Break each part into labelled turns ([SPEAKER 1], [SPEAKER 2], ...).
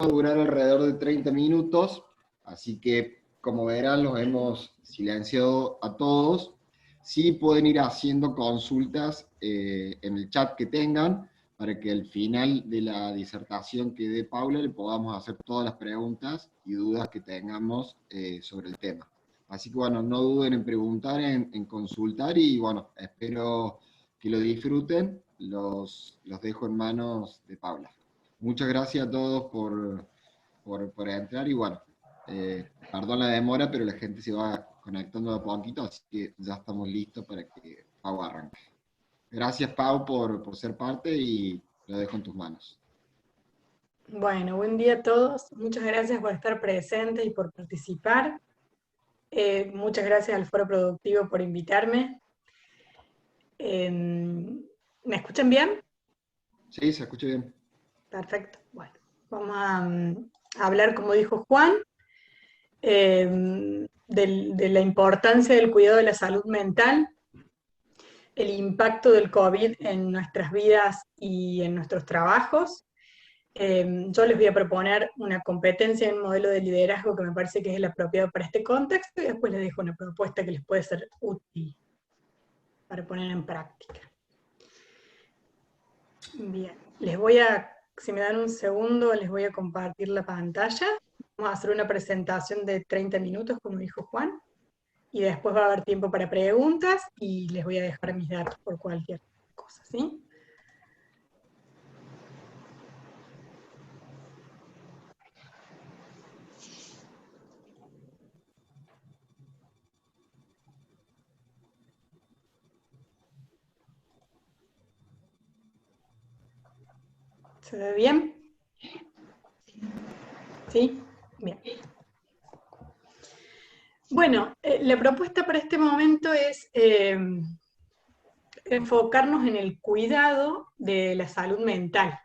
[SPEAKER 1] va a durar alrededor de 30 minutos, así que como verán los hemos silenciado a todos. Sí pueden ir haciendo consultas en el chat que tengan, para que al final de la disertación que dé Paula le podamos hacer todas las preguntas y dudas que tengamos sobre el tema. Así que bueno, no duden en preguntar, en consultar, y bueno, espero que lo disfruten. Los dejo en manos de Paula. Muchas gracias a todos por entrar, y bueno, perdón la demora, pero la gente se va conectando de a poquito, así que ya estamos listos para que Pau arranque. Gracias, Pau, por ser parte, y lo dejo en tus manos.
[SPEAKER 2] Bueno, buen día a todos. Muchas gracias por estar presentes y por participar. Muchas gracias al Foro Productivo por invitarme. ¿Me escuchan bien?
[SPEAKER 1] Sí, se escucha bien.
[SPEAKER 2] Perfecto. Bueno, vamos a hablar, como dijo Juan, de la importancia del cuidado de la salud mental, el impacto del COVID en nuestras vidas y en nuestros trabajos. Yo les voy a proponer una competencia en un modelo de liderazgo que me parece que es el apropiado para este contexto, y después les dejo una propuesta que les puede ser útil para poner en práctica. Bien, si me dan un segundo, les voy a compartir la pantalla. Vamos a hacer una presentación de 30 minutos, como dijo Juan, y después va a haber tiempo para preguntas, y les voy a dejar mis datos por cualquier cosa, ¿sí? ¿Se ve bien? ¿Sí? Bien. Bueno, la propuesta para este momento es enfocarnos en el cuidado de la salud mental.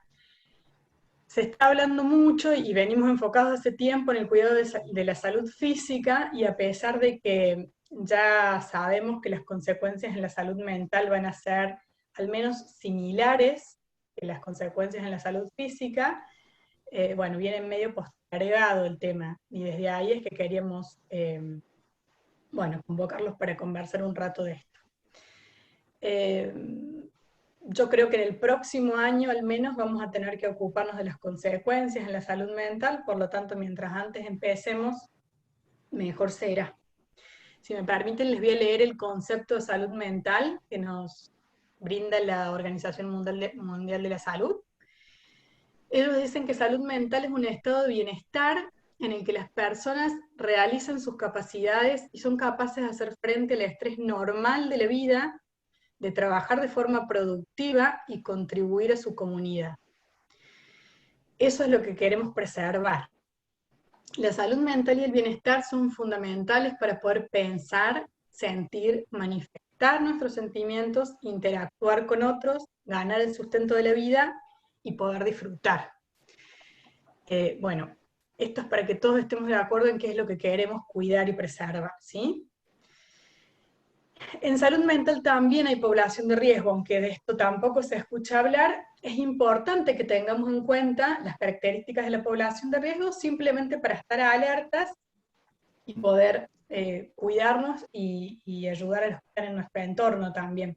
[SPEAKER 2] Se está hablando mucho y venimos enfocados hace tiempo en el cuidado de la salud física, y a pesar de que ya sabemos que las consecuencias en la salud mental van a ser al menos similares que las consecuencias en la salud física, bueno, viene medio postergado el tema, y desde ahí es que queríamos bueno, convocarlos para conversar un rato de esto. Yo creo que en el próximo año al menos vamos a tener que ocuparnos de las consecuencias en la salud mental, por lo tanto, mientras antes empecemos, mejor será. Si me permiten, les voy a leer el concepto de salud mental que nos brinda la Organización Mundial de la Salud. Ellos dicen que salud mental es un estado de bienestar en el que las personas realizan sus capacidades y son capaces de hacer frente al estrés normal de la vida, de trabajar de forma productiva y contribuir a su comunidad. Eso es lo que queremos preservar. La salud mental y el bienestar son fundamentales para poder pensar, sentir, manifestar nuestros sentimientos, interactuar con otros, ganar el sustento de la vida y poder disfrutar. Bueno, esto es para que todos estemos de acuerdo en qué es lo que queremos cuidar y preservar, ¿sí? En salud mental también hay población de riesgo, aunque de esto tampoco se escucha hablar. Es importante que tengamos en cuenta las características de la población de riesgo, simplemente para estar alertas y poder cuidarnos y ayudar a los que están en nuestro entorno también.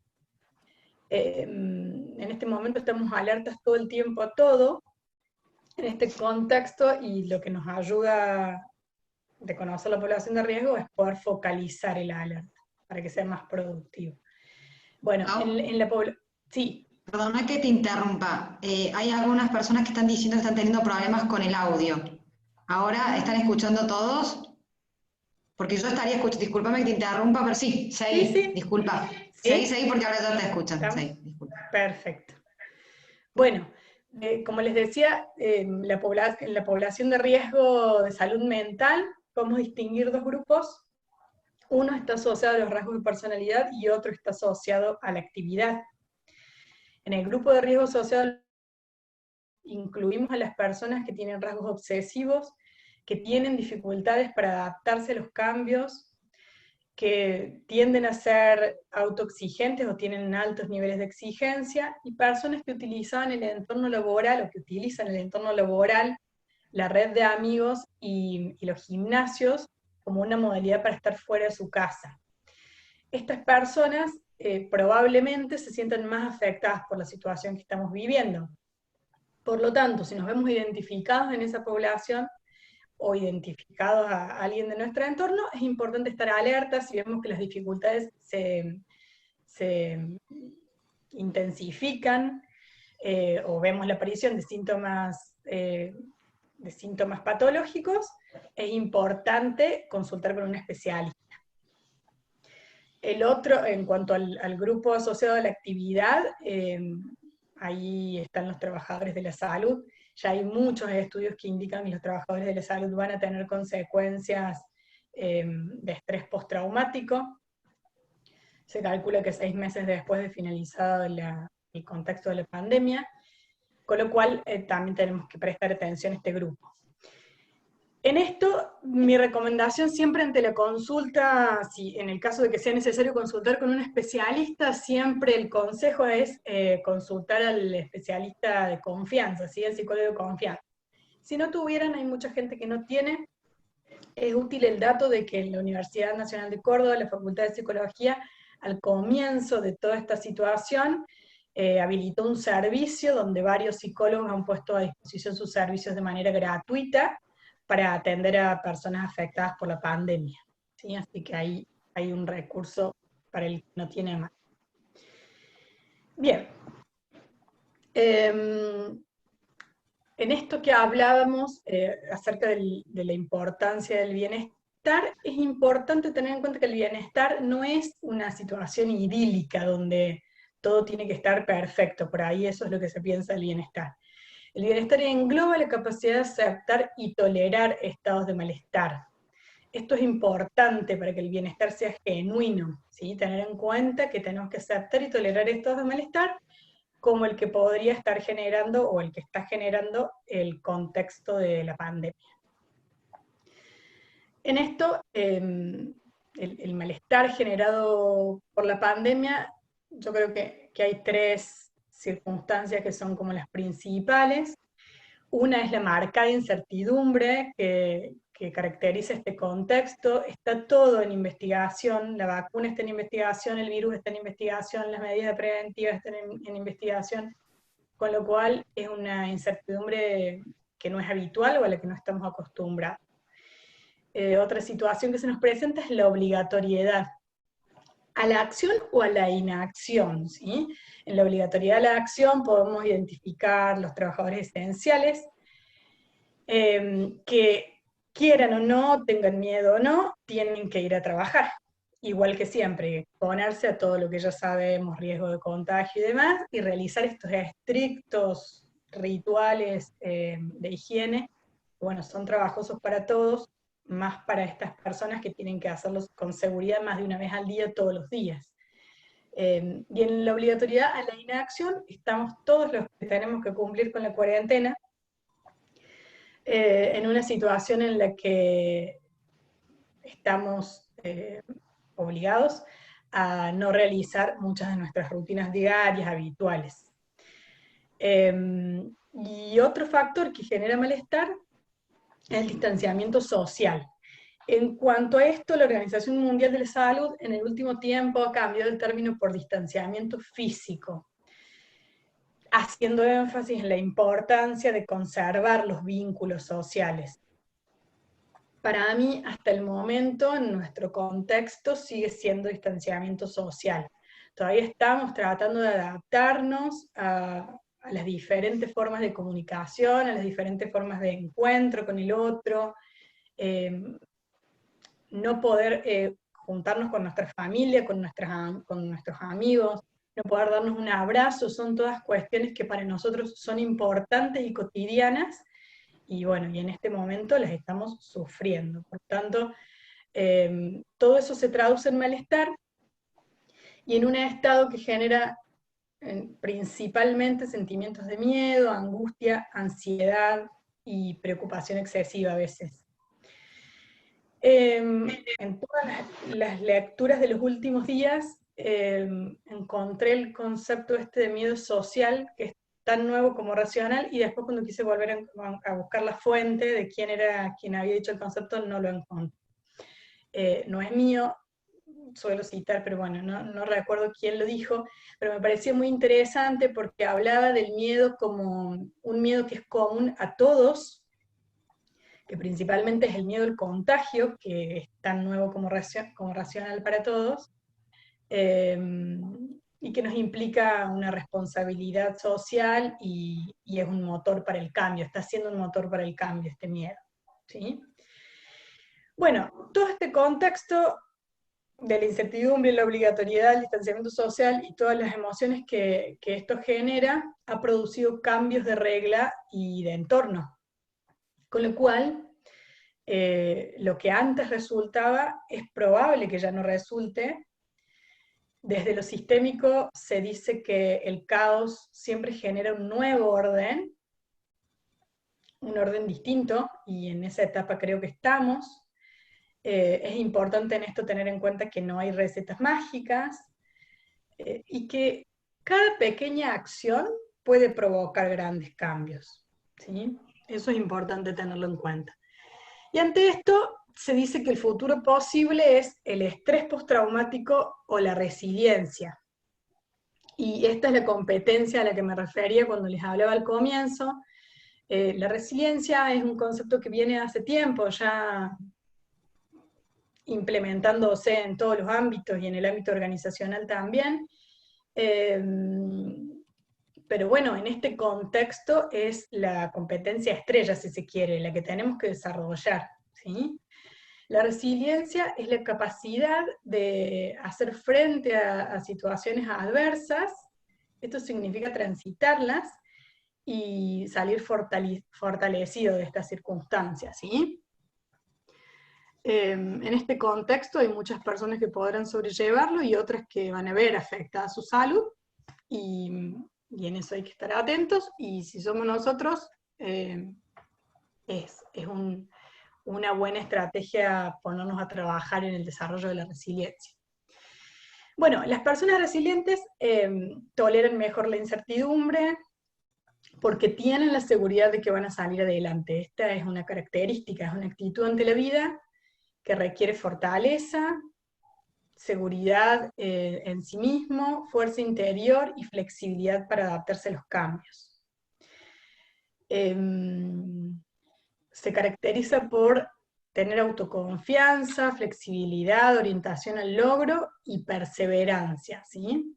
[SPEAKER 2] En este momento estamos alertas todo el tiempo a todo, en este contexto, y lo que nos ayuda a reconocer la población de riesgo es poder focalizar el alerta para que sea más productivo. Bueno, en la población... Sí.
[SPEAKER 3] Perdona que te interrumpa. Hay algunas personas que están diciendo que están teniendo problemas con el audio. ¿Ahora están escuchando todos? Porque yo estaría escuchando, discúlpame que te interrumpa, pero sí, seguí,
[SPEAKER 2] Sí.
[SPEAKER 3] disculpa.
[SPEAKER 2] ¿Sí?
[SPEAKER 3] Seguí porque ahora ya te escuchan. Seguí, disculpa.
[SPEAKER 2] Perfecto. Bueno, como les decía, en la población de riesgo de salud mental podemos distinguir dos grupos. Uno está asociado a los rasgos de personalidad y otro está asociado a la actividad. En el grupo de riesgo social incluimos a las personas que tienen rasgos obsesivos, que tienen dificultades para adaptarse a los cambios, que tienden a ser autoexigentes o tienen altos niveles de exigencia, y personas que utilizaban el entorno laboral o que utilizan el entorno laboral la red de amigos y los gimnasios como una modalidad para estar fuera de su casa. Estas personas probablemente se sientan más afectadas por la situación que estamos viviendo. Por lo tanto, si nos vemos identificados en esa población o identificados a alguien de nuestro entorno, es importante estar alerta si vemos que las dificultades se intensifican o vemos la aparición de síntomas patológicos, es importante consultar con un especialista. El otro, en cuanto al grupo asociado a la actividad, ahí están los trabajadores de la salud. Ya hay muchos estudios que indican que los trabajadores de la salud van a tener consecuencias de estrés postraumático. Se calcula que 6 meses después de finalizado el contexto de la pandemia, con lo cual también tenemos que prestar atención a este grupo. En esto, mi recomendación siempre ante la consulta, si en el caso de que sea necesario consultar con un especialista, siempre el consejo es consultar al especialista de confianza, ¿sí? El psicólogo de confianza. Si no tuvieran, hay mucha gente que no tiene, es útil el dato de que en la Universidad Nacional de Córdoba, la Facultad de Psicología, al comienzo de toda esta situación, habilitó un servicio donde varios psicólogos han puesto a disposición sus servicios de manera gratuita para atender a personas afectadas por la pandemia, ¿sí? Así que ahí hay un recurso para el que no tiene más. Bien. En esto que hablábamos acerca de la importancia del bienestar, es importante tener en cuenta que el bienestar no es una situación idílica donde todo tiene que estar perfecto, por ahí eso es lo que se piensa del bienestar. El bienestar engloba la capacidad de aceptar y tolerar estados de malestar. Esto es importante para que el bienestar sea genuino, ¿sí? Tener en cuenta que tenemos que aceptar y tolerar estados de malestar como el que podría estar generando o el que está generando el contexto de la pandemia. En esto, el malestar generado por la pandemia, yo creo que hay 3 circunstancias que son como las principales. Una es la marcada incertidumbre que caracteriza este contexto. Está todo en investigación, la vacuna está en investigación, el virus está en investigación, las medidas preventivas están en investigación, con lo cual es una incertidumbre que no es habitual o a la que no estamos acostumbrados. Otra situación que se nos presenta es la obligatoriedad a la acción o a la inacción, ¿sí? En la obligatoriedad a la acción podemos identificar los trabajadores esenciales, que quieran o no, tengan miedo o no, tienen que ir a trabajar. Igual que siempre, exponerse a todo lo que ya sabemos, riesgo de contagio y demás, y realizar estos estrictos rituales de higiene, bueno, son trabajosos para todos, más para estas personas que tienen que hacerlos con seguridad más de una vez al día, todos los días. Y en la obligatoriedad a la inacción estamos todos los que tenemos que cumplir con la cuarentena, en una situación en la que estamos obligados a no realizar muchas de nuestras rutinas diarias habituales. Y otro factor que genera malestar es el distanciamiento social. En cuanto a esto, la Organización Mundial de la Salud en el último tiempo ha cambiado el término por distanciamiento físico, haciendo énfasis en la importancia de conservar los vínculos sociales. Para mí, hasta el momento, en nuestro contexto, sigue siendo distanciamiento social. Todavía estamos tratando de adaptarnos a las diferentes formas de comunicación, a las diferentes formas de encuentro con el otro, no poder juntarnos con nuestra familia, con nuestros amigos, no poder darnos un abrazo, son todas cuestiones que para nosotros son importantes y cotidianas, y bueno, y en este momento las estamos sufriendo. Por tanto, todo eso se traduce en malestar, y en un estado que genera principalmente sentimientos de miedo, angustia, ansiedad y preocupación excesiva a veces. En todas las lecturas de los últimos días encontré el concepto este de miedo social, que es tan nuevo como racional, y después cuando quise volver a buscar la fuente de quién era quien había dicho el concepto, no lo encontré. No es mío, suelo citar, pero bueno, no recuerdo quién lo dijo, pero me pareció muy interesante porque hablaba del miedo como un miedo que es común a todos, que principalmente es el miedo al contagio, que es tan nuevo como racional para todos, y que nos implica una responsabilidad social y es un motor para el cambio, está siendo un motor para el cambio este miedo, ¿sí? Bueno, todo este contexto de la incertidumbre, la obligatoriedad, el distanciamiento social y todas las emociones que esto genera, ha producido cambios de regla y de entorno. Con lo cual, lo que antes resultaba es probable que ya no resulte. Desde lo sistémico se dice que el caos siempre genera un nuevo orden, un orden distinto, y en esa etapa creo que estamos. Es importante en esto tener en cuenta que no hay recetas mágicas y que cada pequeña acción puede provocar grandes cambios, ¿sí? Eso es importante tenerlo en cuenta. Y ante esto se dice que el futuro posible es el estrés postraumático o la resiliencia. Y esta es la competencia a la que me refería cuando les hablaba al comienzo. La resiliencia es un concepto que viene hace tiempo ya implementándose en todos los ámbitos y en el ámbito organizacional también. Pero bueno, en este contexto es la competencia estrella, si se quiere, la que tenemos que desarrollar, ¿sí? La resiliencia es la capacidad de hacer frente a situaciones adversas, esto significa transitarlas y salir fortalecido de estas circunstancias, ¿sí? En este contexto hay muchas personas que podrán sobrellevarlo y otras que van a ver afectada su salud, y en eso hay que estar atentos, y si somos nosotros, es una buena estrategia ponernos a trabajar en el desarrollo de la resiliencia. Bueno, las personas resilientes toleran mejor la incertidumbre porque tienen la seguridad de que van a salir adelante. Esta es una característica, es una actitud ante la vida que requiere fortaleza, seguridad en sí mismo, fuerza interior y flexibilidad para adaptarse a los cambios. Se caracteriza por tener autoconfianza, flexibilidad, orientación al logro y perseverancia, ¿sí?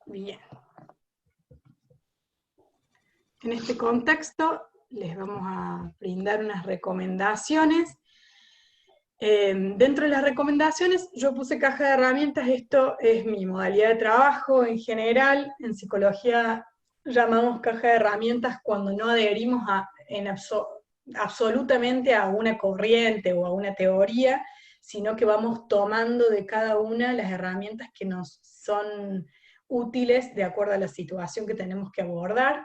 [SPEAKER 2] Bien. En este contexto les vamos a brindar unas recomendaciones. Dentro de las recomendaciones yo puse caja de herramientas. Esto es mi modalidad de trabajo en general. En psicología llamamos caja de herramientas cuando no adherimos absolutamente a una corriente o a una teoría, sino que vamos tomando de cada una las herramientas que nos son útiles de acuerdo a la situación que tenemos que abordar.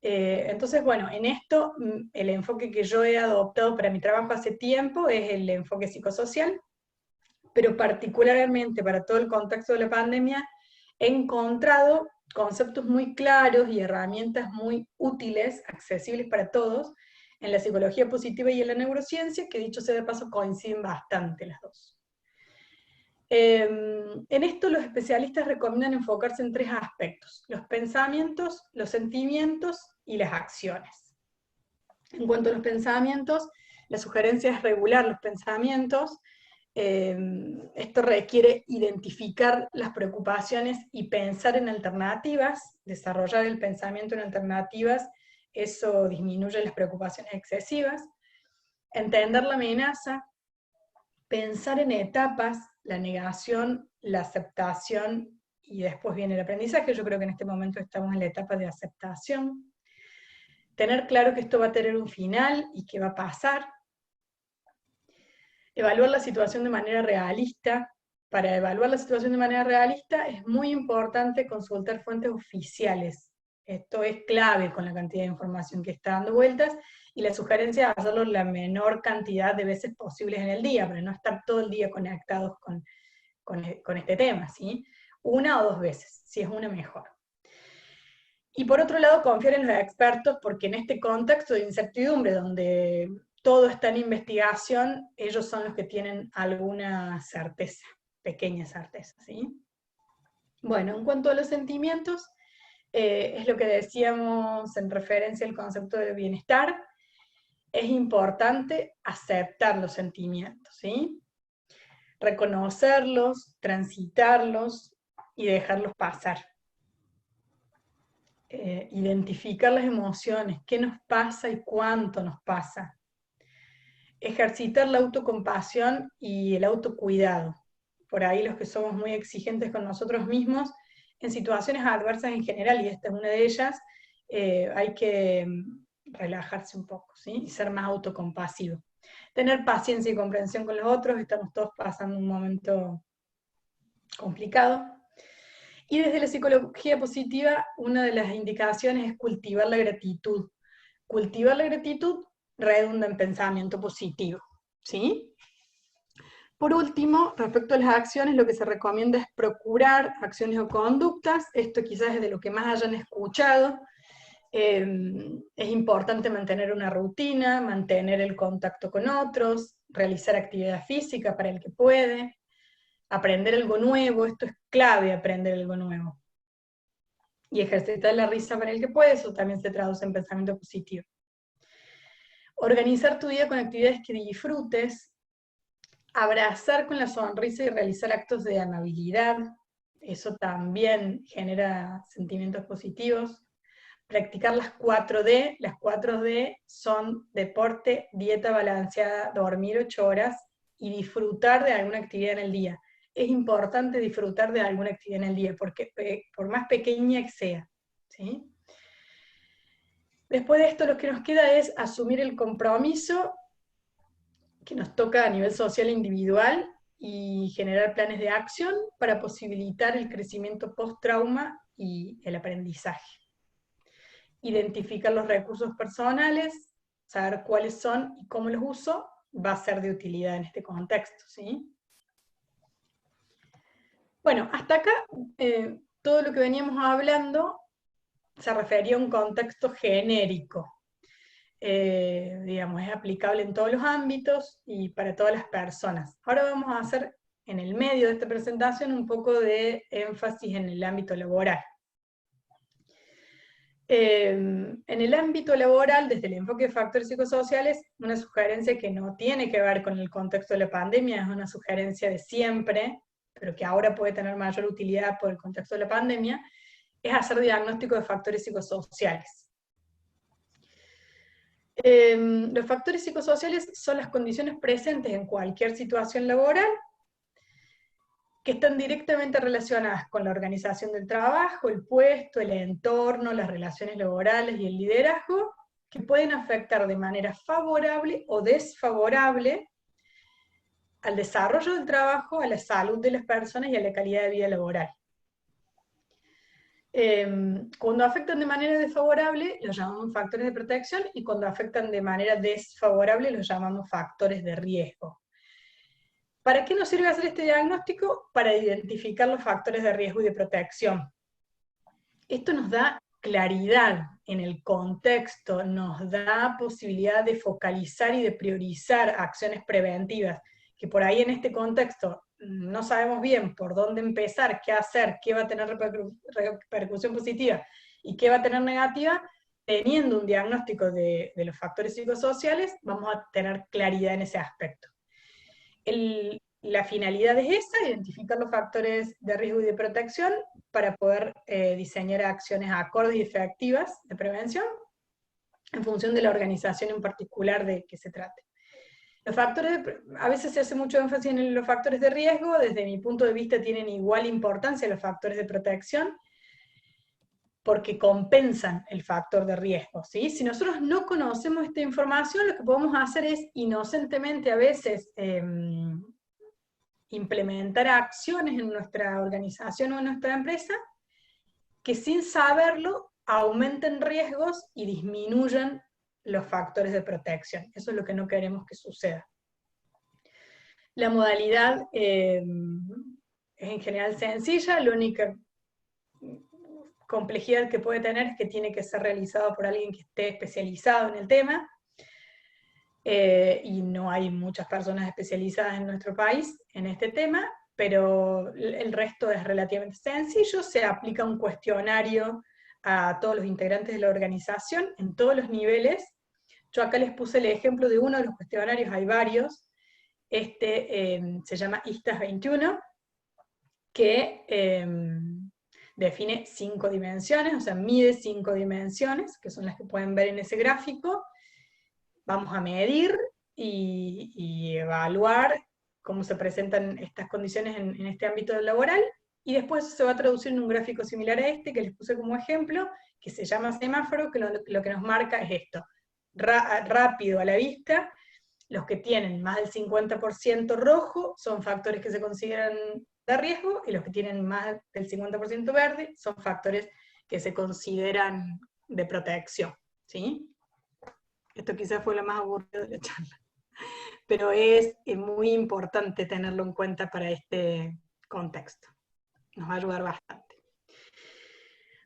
[SPEAKER 2] Entonces, bueno, en esto el enfoque que yo he adoptado para mi trabajo hace tiempo es el enfoque psicosocial, pero particularmente para todo el contexto de la pandemia he encontrado conceptos muy claros y herramientas muy útiles, accesibles para todos, en la psicología positiva y en la neurociencia, que dicho sea de paso coinciden bastante las dos. En esto los especialistas recomiendan enfocarse en tres aspectos: los pensamientos, los sentimientos y las acciones. En cuanto a los pensamientos, la sugerencia es regular los pensamientos. Esto requiere identificar las preocupaciones y pensar en alternativas, desarrollar el pensamiento en alternativas, eso disminuye las preocupaciones excesivas. Entender la amenaza, pensar en etapas, la negación, la aceptación, y después viene el aprendizaje. Yo creo que en este momento estamos en la etapa de aceptación. Tener claro que esto va a tener un final y que va a pasar. Evaluar la situación de manera realista. Para evaluar la situación de manera realista es muy importante consultar fuentes oficiales. Esto es clave con la cantidad de información que está dando vueltas, y la sugerencia es hacerlo la menor cantidad de veces posibles en el día, para no estar todo el día conectados con este tema, ¿sí? una o 2 veces, si es una mejor. Y por otro lado, confiar en los expertos, porque en este contexto de incertidumbre, donde todo está en investigación, ellos son los que tienen alguna certeza, pequeña certeza, ¿sí? Bueno, en cuanto a los sentimientos, es lo que decíamos en referencia al concepto de bienestar, es importante aceptar los sentimientos, ¿sí? Reconocerlos, transitarlos y dejarlos pasar. Identificar las emociones, qué nos pasa y cuánto nos pasa. Ejercitar la autocompasión y el autocuidado. Por ahí los que somos muy exigentes con nosotros mismos, en situaciones adversas en general, y esta es una de ellas, hay que relajarse un poco, ¿sí? Y ser más autocompasivo. Tener paciencia y comprensión con los otros, estamos todos pasando un momento complicado. Y desde la psicología positiva, una de las indicaciones es cultivar la gratitud. Cultivar la gratitud redunda en pensamiento positivo, ¿sí? Por último, respecto a las acciones, lo que se recomienda es procurar acciones o conductas, esto quizás es de lo que más hayan escuchado. Es importante mantener una rutina, mantener el contacto con otros, realizar actividad física para el que puede, aprender algo nuevo, esto es clave, aprender algo nuevo. Y ejercitar la risa para el que puede, eso también se traduce en pensamiento positivo. Organizar tu día con actividades que disfrutes, abrazar con la sonrisa y realizar actos de amabilidad, eso también genera sentimientos positivos. Practicar las 4D, las 4D son deporte, dieta balanceada, dormir 8 horas y disfrutar de alguna actividad en el día. Es importante disfrutar de alguna actividad en el día, porque por más pequeña que sea, ¿sí? Después de esto lo que nos queda es asumir el compromiso que nos toca a nivel social e individual y generar planes de acción para posibilitar el crecimiento post-trauma y el aprendizaje. Identificar los recursos personales, saber cuáles son y cómo los uso, va a ser de utilidad en este contexto, ¿sí? Bueno, hasta acá todo lo que veníamos hablando se refería a un contexto genérico. Digamos, es aplicable en todos los ámbitos y para todas las personas. Ahora vamos a hacer en el medio de esta presentación un poco de énfasis en el ámbito laboral. En el ámbito laboral, desde el enfoque de factores psicosociales, una sugerencia que no tiene que ver con el contexto de la pandemia, es una sugerencia de siempre, pero que ahora puede tener mayor utilidad por el contexto de la pandemia, es hacer diagnóstico de factores psicosociales. Los factores psicosociales son las condiciones presentes en cualquier situación laboral que están directamente relacionadas con la organización del trabajo, el puesto, el entorno, las relaciones laborales y el liderazgo, que pueden afectar de manera favorable o desfavorable al desarrollo del trabajo, a la salud de las personas y a la calidad de vida laboral. Cuando afectan de manera desfavorable, los llamamos factores de protección, y cuando afectan de manera desfavorable, los llamamos factores de riesgo. ¿Para qué nos sirve hacer este diagnóstico? Para identificar los factores de riesgo y de protección. Esto nos da claridad en el contexto, nos da posibilidad de focalizar y de priorizar acciones preventivas, que por ahí en este contexto no sabemos bien por dónde empezar, qué hacer, qué va a tener repercusión positiva y qué va a tener negativa. Teniendo un diagnóstico de los factores psicosociales, vamos a tener claridad en ese aspecto. La finalidad es esa, identificar los factores de riesgo y de protección para poder diseñar acciones acordes y efectivas de prevención en función de la organización en particular de que se trate. Los factores a veces se hace mucho énfasis en los factores de riesgo, desde mi punto de vista tienen igual importancia los factores de protección, porque compensan el factor de riesgo, ¿sí? Si nosotros no conocemos esta información, lo que podemos hacer es inocentemente a veces implementar acciones en nuestra organización o en nuestra empresa que sin saberlo aumenten riesgos y disminuyan los factores de protección. Eso es lo que no queremos que suceda. La modalidad es en general sencilla, la única complejidad que puede tener es que tiene que ser realizado por alguien que esté especializado en el tema, y no hay muchas personas especializadas en nuestro país en este tema, pero el resto es relativamente sencillo. Se aplica un cuestionario a todos los integrantes de la organización en todos los niveles. Yo acá les puse el ejemplo de uno de los cuestionarios, hay varios. Se llama ISTAS 21, que define 5 dimensiones, o sea, mide 5 dimensiones, que son las que pueden ver en ese gráfico. Vamos a medir y evaluar cómo se presentan estas condiciones en este ámbito laboral, y después se va a traducir en un gráfico similar a este, que les puse como ejemplo, que se llama semáforo, que lo que nos marca es esto, rápido a la vista. Los que tienen más del 50% rojo son factores que se consideran de riesgo, y los que tienen más del 50% verde son factores que se consideran de protección, ¿sí? Esto quizás fue lo más aburrido de la charla, pero es muy importante tenerlo en cuenta para este contexto. Nos va a ayudar bastante.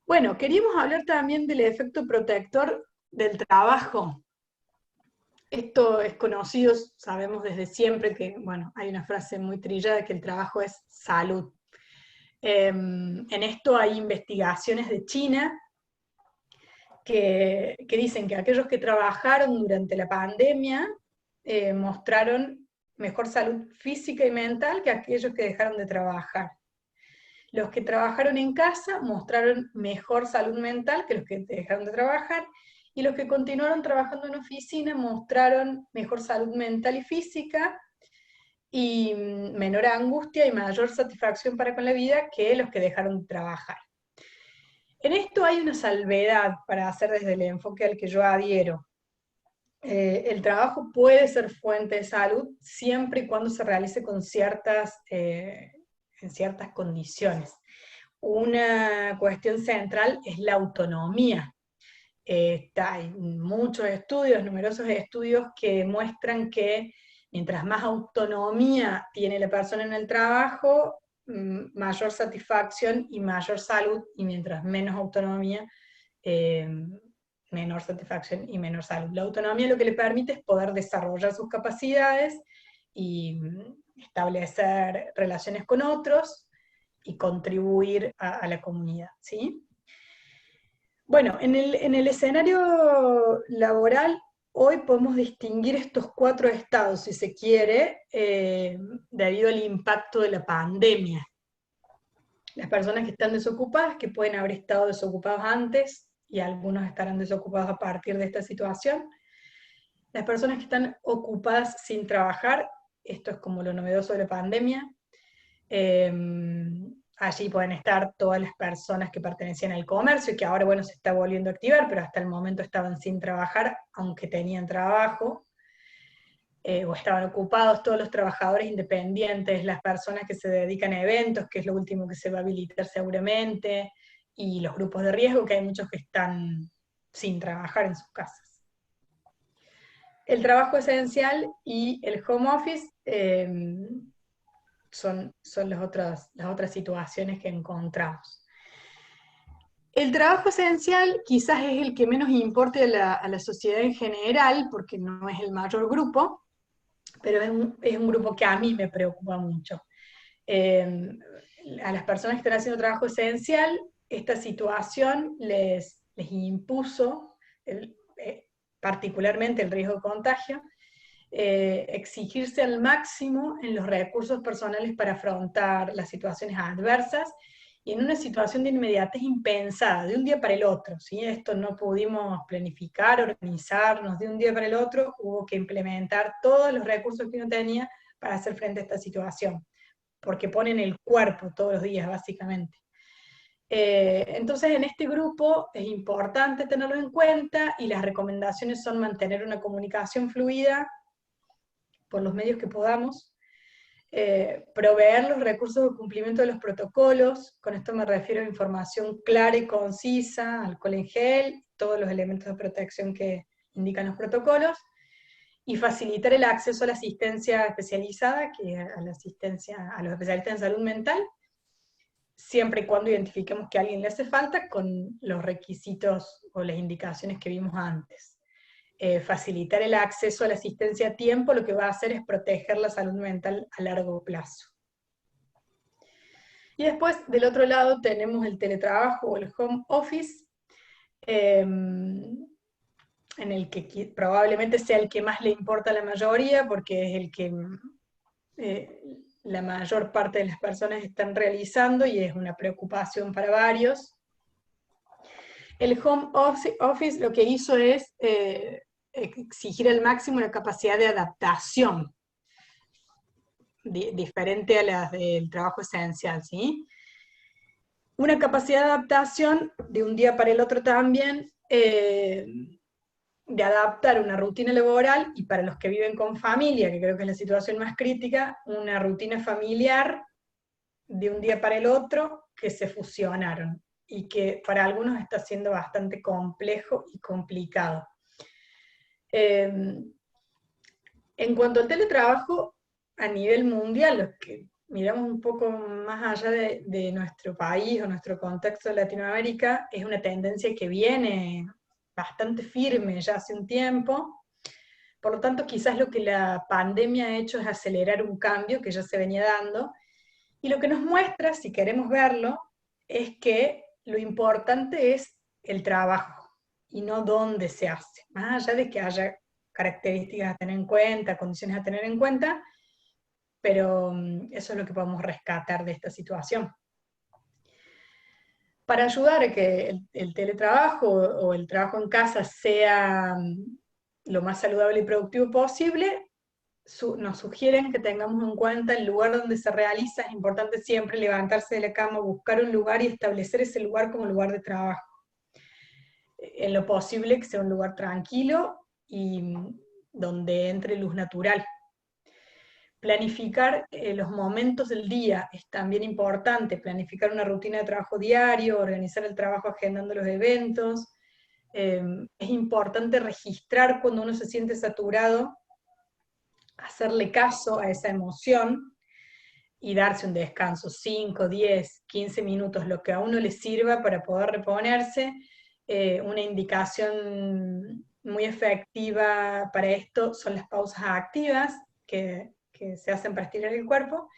[SPEAKER 2] Bueno, queríamos hablar también del efecto protector del trabajo. Esto es conocido, sabemos desde siempre que, bueno, hay una frase muy trillada, que el trabajo es salud. En esto hay investigaciones de China que dicen que aquellos que trabajaron durante la pandemia mostraron mejor salud física y mental que aquellos que dejaron de trabajar. Los que trabajaron en casa mostraron mejor salud mental que los que dejaron de trabajar, y los que continuaron trabajando en oficina mostraron mejor salud mental y física, y menor angustia y mayor satisfacción para con la vida que los que dejaron de trabajar. En esto hay una salvedad para hacer desde el enfoque al que yo adhiero. El trabajo puede ser fuente de salud siempre y cuando se realice con en ciertas condiciones. Una cuestión central es la autonomía. Hay muchos estudios, numerosos estudios que demuestran que mientras más autonomía tiene la persona en el trabajo, mayor satisfacción y mayor salud, y mientras menos autonomía, menor satisfacción y menor salud. La autonomía lo que le permite es poder desarrollar sus capacidades y establecer relaciones con otros y contribuir a la comunidad, ¿sí? Bueno, en el escenario laboral, hoy podemos distinguir estos 4 estados, si se quiere, debido al impacto de la pandemia. Las personas que están desocupadas, que pueden haber estado desocupados antes, y algunos estarán desocupados a partir de esta situación. Las personas que están ocupadas sin trabajar, esto es como lo novedoso de la pandemia. Allí pueden estar todas las personas que pertenecían al comercio, y que ahora, bueno, se está volviendo a activar, pero hasta el momento estaban sin trabajar, aunque tenían trabajo, o estaban ocupados todos los trabajadores independientes, las personas que se dedican a eventos, que es lo último que se va a habilitar seguramente, y los grupos de riesgo, que hay muchos que están sin trabajar en sus casas. El trabajo esencial y el home office son las otras situaciones que encontramos. El trabajo esencial quizás es el que menos importe a la sociedad en general, porque no es el mayor grupo, pero es un grupo que a mí me preocupa mucho. A las personas que están haciendo trabajo esencial, esta situación les impuso, particularmente el riesgo de contagio, exigirse al máximo en los recursos personales para afrontar las situaciones adversas, y en una situación de inmediatez impensada, de un día para el otro, ¿sí? Esto no pudimos planificar, organizarnos de un día para el otro, hubo que implementar todos los recursos que uno tenía para hacer frente a esta situación, porque ponen el cuerpo todos los días, básicamente. Entonces, en este grupo es importante tenerlo en cuenta, y las recomendaciones son mantener una comunicación fluida por los medios que podamos, proveer los recursos de cumplimiento de los protocolos. Con esto me refiero a información clara y concisa, alcohol en gel, todos los elementos de protección que indican los protocolos, y facilitar el acceso a la asistencia especializada, que a los especialistas en salud mental, siempre y cuando identifiquemos que a alguien le hace falta con los requisitos o las indicaciones que vimos antes. Facilitar el acceso a la asistencia a tiempo lo que va a hacer es proteger la salud mental a largo plazo. Y después, del otro lado, tenemos el teletrabajo o el home office, en el que probablemente sea el que más le importa a la mayoría, porque es el que la mayor parte de las personas están realizando y es una preocupación para varios. El home office lo que hizo es exigir al máximo la capacidad de adaptación, diferente a las del trabajo esencial, ¿sí? Una capacidad de adaptación de un día para el otro también, de adaptar una rutina laboral, y para los que viven con familia, que creo que es la situación más crítica, una rutina familiar de un día para el otro que se fusionaron, y que para algunos está siendo bastante complejo y complicado. En cuanto al teletrabajo, a nivel mundial, los que miramos un poco más allá de nuestro país o nuestro contexto de Latinoamérica, es una tendencia que viene bastante firme ya hace un tiempo. Por lo tanto, quizás lo que la pandemia ha hecho es acelerar un cambio que ya se venía dando, y lo que nos muestra, si queremos verlo, es que lo importante es el trabajo, y no dónde se hace. Más allá de que haya características a tener en cuenta, condiciones a tener en cuenta, pero eso es lo que podemos rescatar de esta situación. Para ayudar a que el teletrabajo o el trabajo en casa sea lo más saludable y productivo posible, nos sugieren que tengamos en cuenta el lugar donde se realiza. Es importante siempre levantarse de la cama, buscar un lugar y establecer ese lugar como lugar de trabajo. En lo posible que sea un lugar tranquilo y donde entre luz natural. Planificar los momentos del día es también importante, planificar una rutina de trabajo diario, organizar el trabajo agendando los eventos. Es importante registrar cuando uno se siente saturado, hacerle caso a esa emoción y darse un descanso, 5, 10, 15 minutos, lo que a uno le sirva para poder reponerse. Una indicación muy efectiva para esto son las pausas activas, que se hacen para estirar el cuerpo,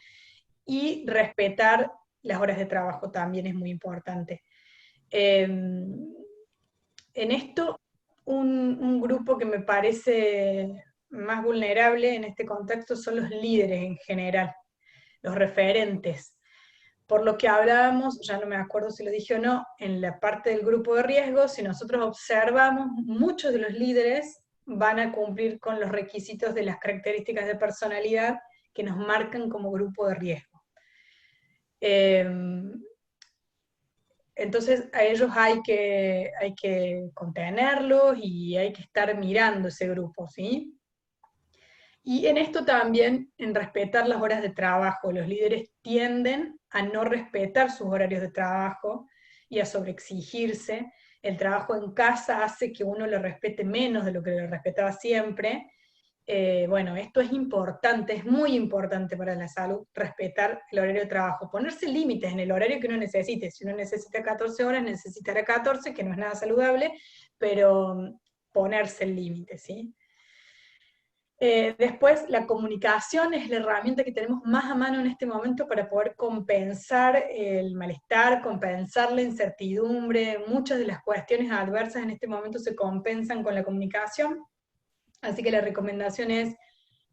[SPEAKER 2] y respetar las horas de trabajo también es muy importante. En esto, un grupo que me parece más vulnerable en este contexto son los líderes en general, los referentes. Por lo que hablábamos, ya no me acuerdo si lo dije o no, en la parte del grupo de riesgo, si nosotros observamos, muchos de los líderes van a cumplir con los requisitos de las características de personalidad que nos marcan como grupo de riesgo. Entonces a ellos hay que contenerlos y hay que estar mirando ese grupo, ¿sí? Y en esto también, en respetar las horas de trabajo, los líderes tienden a no respetar sus horarios de trabajo y a sobreexigirse. El trabajo en casa hace que uno lo respete menos de lo que lo respetaba siempre. Bueno, esto es importante, es muy importante para la salud, respetar el horario de trabajo, ponerse límites en el horario que uno necesite. Si uno necesita 14 horas, necesitará 14, que no es nada saludable, pero ponerse el límite, ¿sí? Después, la comunicación es la herramienta que tenemos más a mano en este momento para poder compensar el malestar, compensar la incertidumbre. Muchas de las cuestiones adversas en este momento se compensan con la comunicación, así que la recomendación es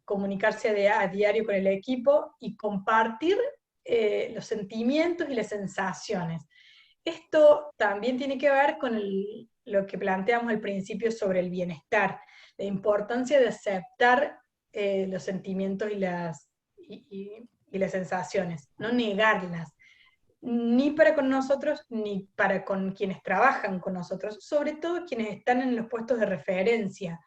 [SPEAKER 2] comunicarse a diario con el equipo y compartir los sentimientos y las sensaciones. Esto también tiene que ver con lo que planteamos al principio sobre el bienestar, la importancia de aceptar los sentimientos y las sensaciones, no negarlas, ni para con nosotros, ni para con quienes trabajan con nosotros, sobre todo quienes están en los puestos de referencia.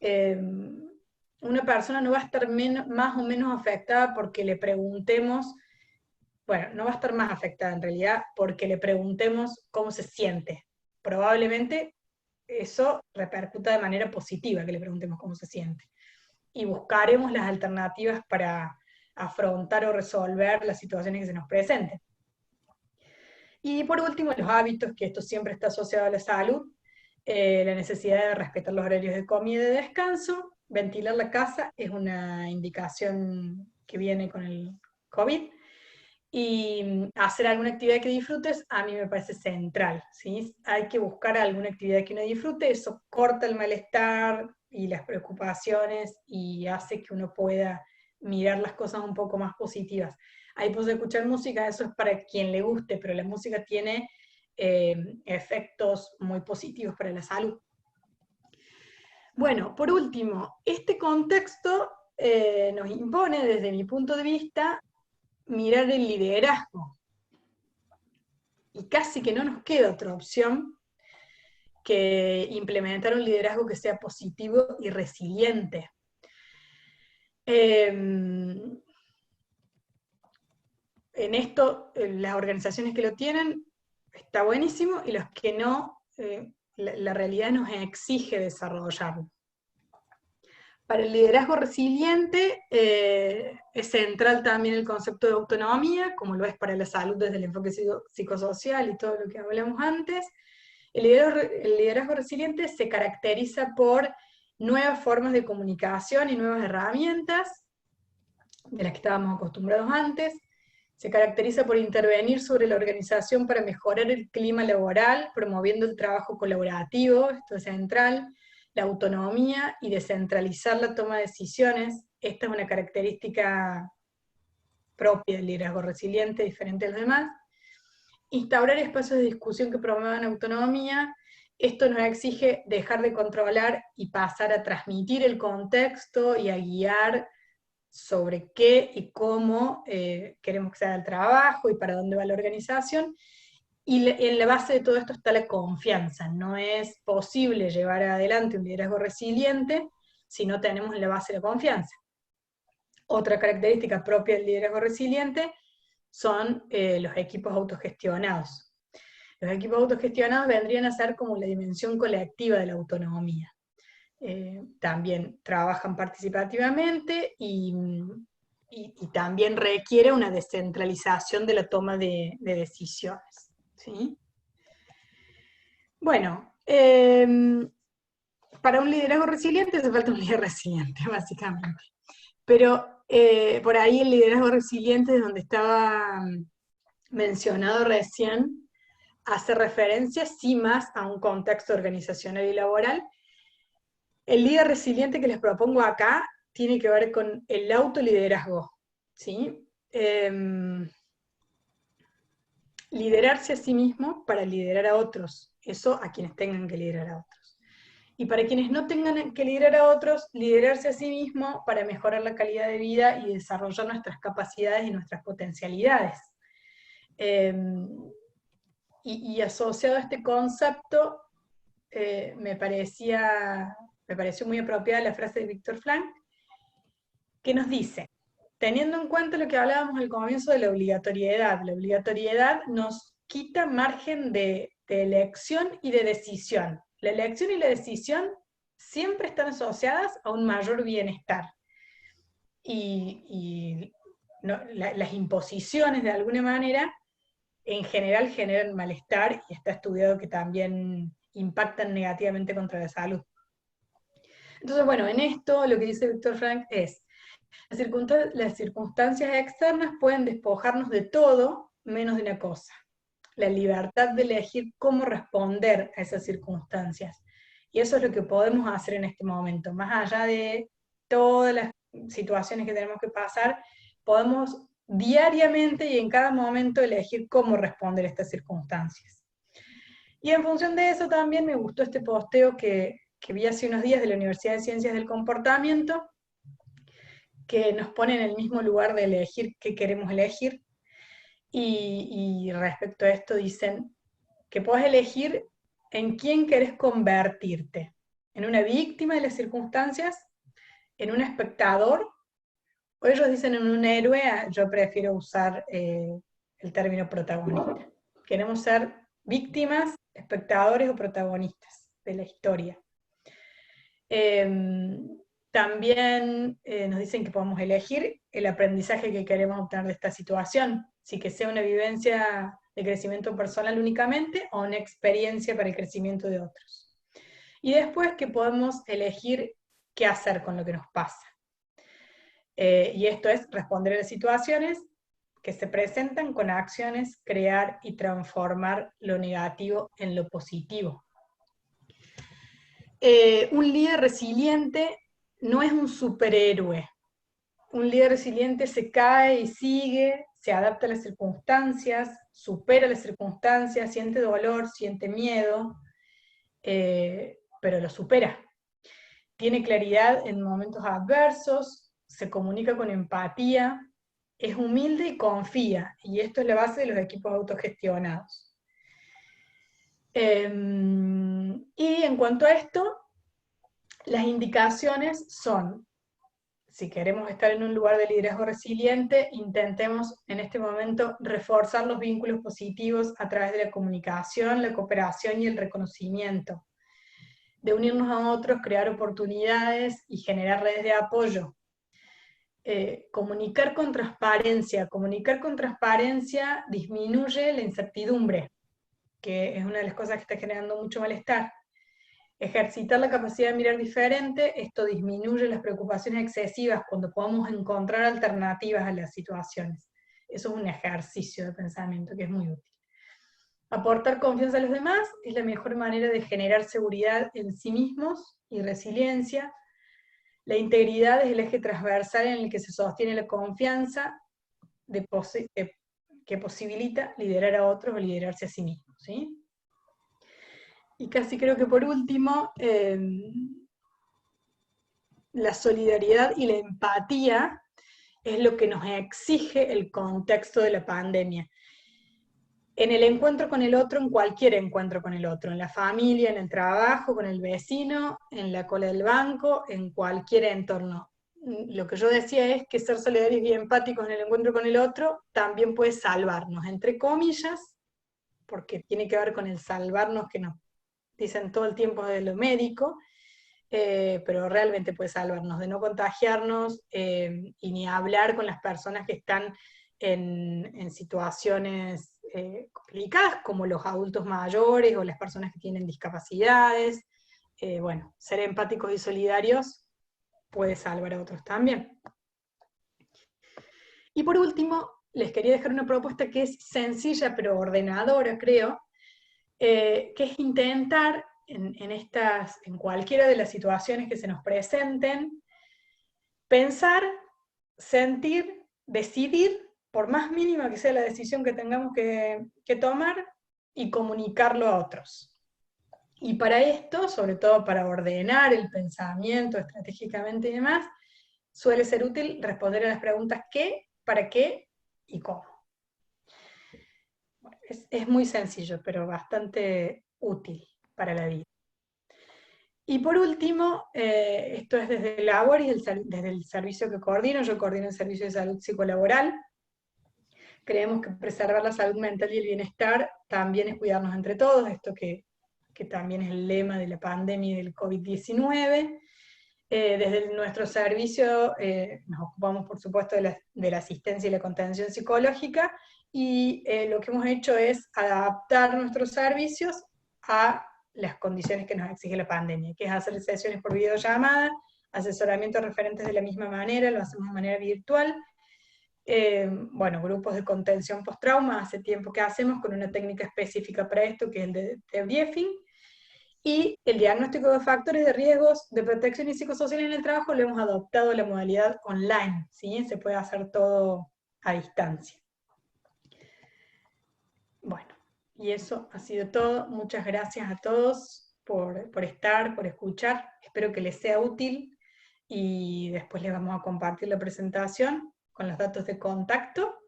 [SPEAKER 2] Una persona no va a estar más o menos afectada porque le preguntemos, bueno, no va a estar más afectada en realidad porque le preguntemos cómo se siente. Probablemente eso repercuta de manera positiva que le preguntemos cómo se siente. Y buscaremos las alternativas para afrontar o resolver las situaciones que se nos presenten. Y por último, los hábitos, que esto siempre está asociado a la salud, la necesidad de respetar los horarios de comida y de descanso, ventilar la casa es una indicación que viene con el COVID, y hacer alguna actividad que disfrutes a mí me parece central, ¿sí? Hay que buscar alguna actividad que uno disfrute, eso corta el malestar y las preocupaciones y hace que uno pueda mirar las cosas un poco más positivas. Ahí puedo escuchar música, eso es para quien le guste, pero la música tiene efectos muy positivos para la salud. Bueno, por último, este contexto nos impone, desde mi punto de vista, mirar el liderazgo. Y casi que no nos queda otra opción que implementar un liderazgo que sea positivo y resiliente. En esto, las organizaciones que lo tienen, está buenísimo, y los que no, la realidad nos exige desarrollarlo. Para el liderazgo resiliente es central también el concepto de autonomía, como lo es para la salud desde el enfoque psicosocial y todo lo que hablamos antes. El liderazgo resiliente se caracteriza por nuevas formas de comunicación y nuevas herramientas de las que estábamos acostumbrados antes. Se caracteriza por intervenir sobre la organización para mejorar el clima laboral, promoviendo el trabajo colaborativo, esto es central, la autonomía y descentralizar la toma de decisiones. Esta es una característica propia del liderazgo resiliente, diferente a los demás. Instaurar espacios de discusión que promuevan autonomía. Esto nos exige dejar de controlar y pasar a transmitir el contexto y a guiar sobre qué y cómo queremos que sea el trabajo y para dónde va la organización. Y en la base de todo esto está la confianza. No es posible llevar adelante un liderazgo resiliente si no tenemos en la base la confianza. Otra característica propia del liderazgo resiliente son los equipos autogestionados. Los equipos autogestionados vendrían a ser como la dimensión colectiva de la autonomía. También trabajan participativamente y también requiere una descentralización de la toma de decisiones. ¿Sí? Bueno, para un liderazgo resiliente hace falta un líder resiliente, básicamente. Pero por ahí el liderazgo resiliente, donde estaba mencionado recién, hace referencia sí más a un contexto organizacional y laboral. El líder resiliente que les propongo acá tiene que ver con el autoliderazgo, ¿sí? Liderarse a sí mismo para liderar a otros, eso a quienes tengan que liderar a otros. Y para quienes no tengan que liderar a otros, liderarse a sí mismo para mejorar la calidad de vida y desarrollar nuestras capacidades y nuestras potencialidades. Y asociado a este concepto, me pareció muy apropiada la frase de Víctor Frank, que nos dice: teniendo en cuenta lo que hablábamos al comienzo de la obligatoriedad nos quita margen de elección y de decisión. La elección y la decisión siempre están asociadas a un mayor bienestar. Y las imposiciones, de alguna manera, en general generan malestar, y está estudiado que también impactan negativamente contra la salud. Entonces, bueno, en esto lo que dice Víctor Frank es: las circunstancias externas pueden despojarnos de todo menos de una cosa: la libertad de elegir cómo responder a esas circunstancias. Y eso es lo que podemos hacer en este momento. Más allá de todas las situaciones que tenemos que pasar, podemos diariamente y en cada momento elegir cómo responder a estas circunstancias. Y en función de eso también me gustó este posteo que vi hace unos días de la Universidad de Ciencias del Comportamiento, que nos pone en el mismo lugar de elegir qué queremos elegir. Y respecto a esto dicen que podés elegir en quién querés convertirte: en una víctima de las circunstancias, en un espectador, o ellos dicen en un héroe. Yo prefiero usar el término protagonista. Queremos ser víctimas, espectadores o protagonistas de la historia. También nos dicen que podemos elegir el aprendizaje que queremos obtener de esta situación, si que sea una vivencia de crecimiento personal únicamente o una experiencia para el crecimiento de otros. Y después que podemos elegir qué hacer con lo que nos pasa. Y esto es responder a las situaciones que se presentan con acciones, crear y transformar lo negativo en lo positivo. Un líder resiliente no es un superhéroe. Un líder resiliente se cae y sigue, se adapta a las circunstancias, supera las circunstancias, siente dolor, siente miedo, pero lo supera. Tiene claridad en momentos adversos, se comunica con empatía, es humilde y confía, y esto es la base de los equipos autogestionados. Y en cuanto a esto, las indicaciones son, si queremos estar en un lugar de liderazgo resiliente, intentemos en este momento reforzar los vínculos positivos a través de la comunicación, la cooperación y el reconocimiento, de unirnos a otros, crear oportunidades y generar redes de apoyo. Comunicar con transparencia disminuye la incertidumbre, que es una de las cosas que está generando mucho malestar. Ejercitar la capacidad de mirar diferente, esto disminuye las preocupaciones excesivas cuando podamos encontrar alternativas a las situaciones. Eso es un ejercicio de pensamiento que es muy útil. Aportar confianza a los demás es la mejor manera de generar seguridad en sí mismos y resiliencia. La integridad es el eje transversal en el que se sostiene la confianza que posibilita liderar a otros o liderarse a sí mismos, ¿sí? Y casi creo que por último, la solidaridad y la empatía es lo que nos exige el contexto de la pandemia. En el encuentro con el otro, en cualquier encuentro con el otro, en la familia, en el trabajo, con el vecino, en la cola del banco, en cualquier entorno. Lo que yo decía es que ser solidarios y empáticos en el encuentro con el otro también puede salvarnos, entre comillas, porque tiene que ver con el salvarnos que nos dicen todo el tiempo de lo médico, pero realmente puede salvarnos de no contagiarnos y ni hablar con las personas que están en situaciones complicadas, como los adultos mayores o las personas que tienen discapacidades. Bueno, ser empáticos y solidarios puede salvar a otros también. Y por último, les quería dejar una propuesta que es sencilla pero ordenadora, creo, que es intentar en cualquiera de las situaciones que se nos presenten, pensar, sentir, decidir, por más mínima que sea la decisión que tengamos que tomar, y comunicarlo a otros. Y para esto, sobre todo para ordenar el pensamiento estratégicamente y demás, suele ser útil responder a las preguntas ¿qué?, ¿para qué? Y ¿cómo? Bueno, es muy sencillo, pero bastante útil para la vida. Y por último, esto es desde el labor y desde el servicio que coordino. Yo coordino el servicio de salud psicolaboral. Creemos que preservar la salud mental y el bienestar también es cuidarnos entre todos, esto que también es el lema de la pandemia y del COVID-19. Desde nuestro servicio nos ocupamos, por supuesto, de la asistencia y la contención psicológica, y lo que hemos hecho es adaptar nuestros servicios a las condiciones que nos exige la pandemia, que es hacer sesiones por videollamada, asesoramiento a referentes de la misma manera, lo hacemos de manera virtual. Bueno, grupos de contención post-trauma, hace tiempo que hacemos con una técnica específica para esto, que es el de debriefing, y el diagnóstico de factores de riesgos de protección y psicosocial en el trabajo lo hemos adoptado a la modalidad online, ¿sí? Se puede hacer todo a distancia. Bueno, y eso ha sido todo. Muchas gracias a todos por estar, por escuchar. Espero que les sea útil, y después les vamos a compartir la presentación con los datos de contacto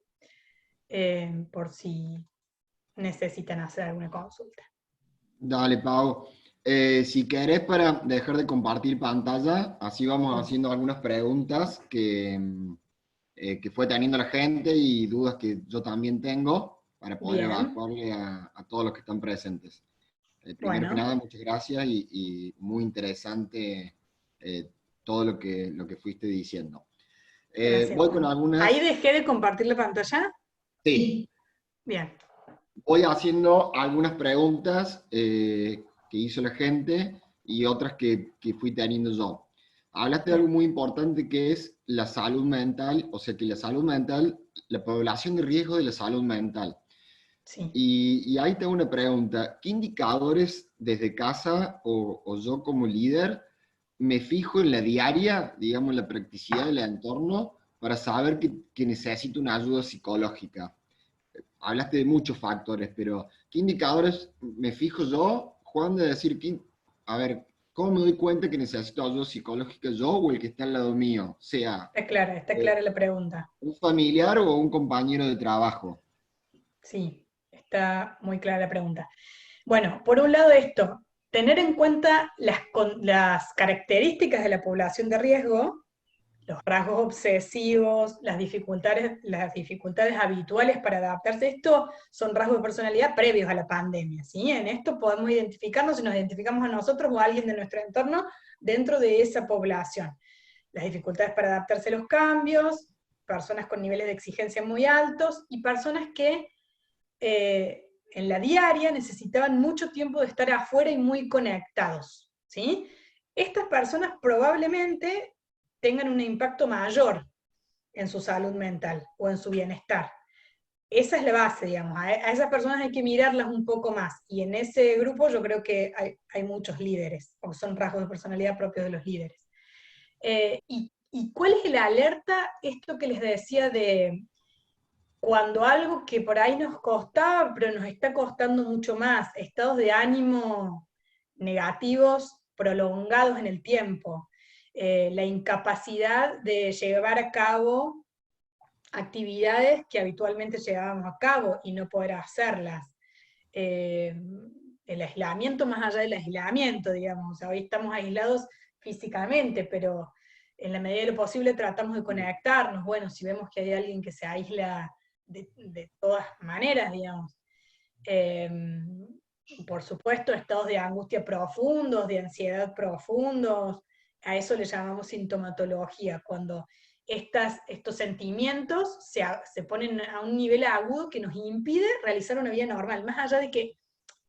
[SPEAKER 2] por si necesitan hacer alguna consulta.
[SPEAKER 1] Dale, Pau. Si querés, para dejar de compartir pantalla, así vamos haciendo algunas preguntas que fue teniendo la gente y dudas que yo también tengo para poder evacuarle a todos los que están presentes. Primero que nada, muchas gracias y muy interesante todo lo que fuiste diciendo. Voy con algunas...
[SPEAKER 2] ¿Ahí dejé de compartir la pantalla?
[SPEAKER 1] Sí.
[SPEAKER 2] Bien.
[SPEAKER 1] voy haciendo algunas preguntas que hizo la gente y otras que fui teniendo yo. Hablaste de algo muy importante que es la salud mental, o sea que la salud mental, la población de riesgo de la salud mental.
[SPEAKER 2] Sí.
[SPEAKER 1] Y ahí tengo una pregunta, ¿qué indicadores desde casa o yo como líder me fijo en la diaria, digamos, la practicidad del entorno para saber que necesito una ayuda psicológica? Hablaste de muchos factores, pero ¿qué indicadores me fijo yo, Juan, de decir, a ver, ¿cómo me doy cuenta que necesito ayuda psicológica yo o el que está al lado mío? Sea
[SPEAKER 2] Está clara la pregunta.
[SPEAKER 1] un familiar o un compañero de trabajo.
[SPEAKER 2] Sí, está muy clara la pregunta. Bueno, por un lado esto, tener en cuenta las características de la población de riesgo, los rasgos obsesivos, las dificultades habituales para adaptarse. Esto son rasgos de personalidad previos a la pandemia, ¿sí? En esto podemos identificarnos si nos identificamos a nosotros o a alguien de nuestro entorno dentro de esa población. Las dificultades para adaptarse a los cambios, personas con niveles de exigencia muy altos y personas que en la diaria necesitaban mucho tiempo de estar afuera y muy conectados, ¿sí? Estas personas probablemente tengan un impacto mayor en su salud mental o en su bienestar. Esa es la base, digamos. A esas personas hay que mirarlas un poco más. Y en ese grupo yo creo que hay muchos líderes, o son rasgos de personalidad propios de los líderes. ¿Y cuál es la alerta? Esto que les decía de cuando algo que por ahí nos costaba, pero nos está costando mucho más, estados de ánimo negativos prolongados en el tiempo, la incapacidad de llevar a cabo actividades que habitualmente llevábamos a cabo y no poder hacerlas. El aislamiento más allá del aislamiento, digamos, o sea, hoy estamos aislados físicamente, pero en la medida de lo posible tratamos de conectarnos. Bueno, si vemos que hay alguien que se aísla de todas maneras, digamos. Eh, por supuesto, estados de angustia profundos, de ansiedad profundos, a eso le llamamos sintomatología, cuando estos sentimientos se ponen a un nivel agudo que nos impide realizar una vida normal, más allá de que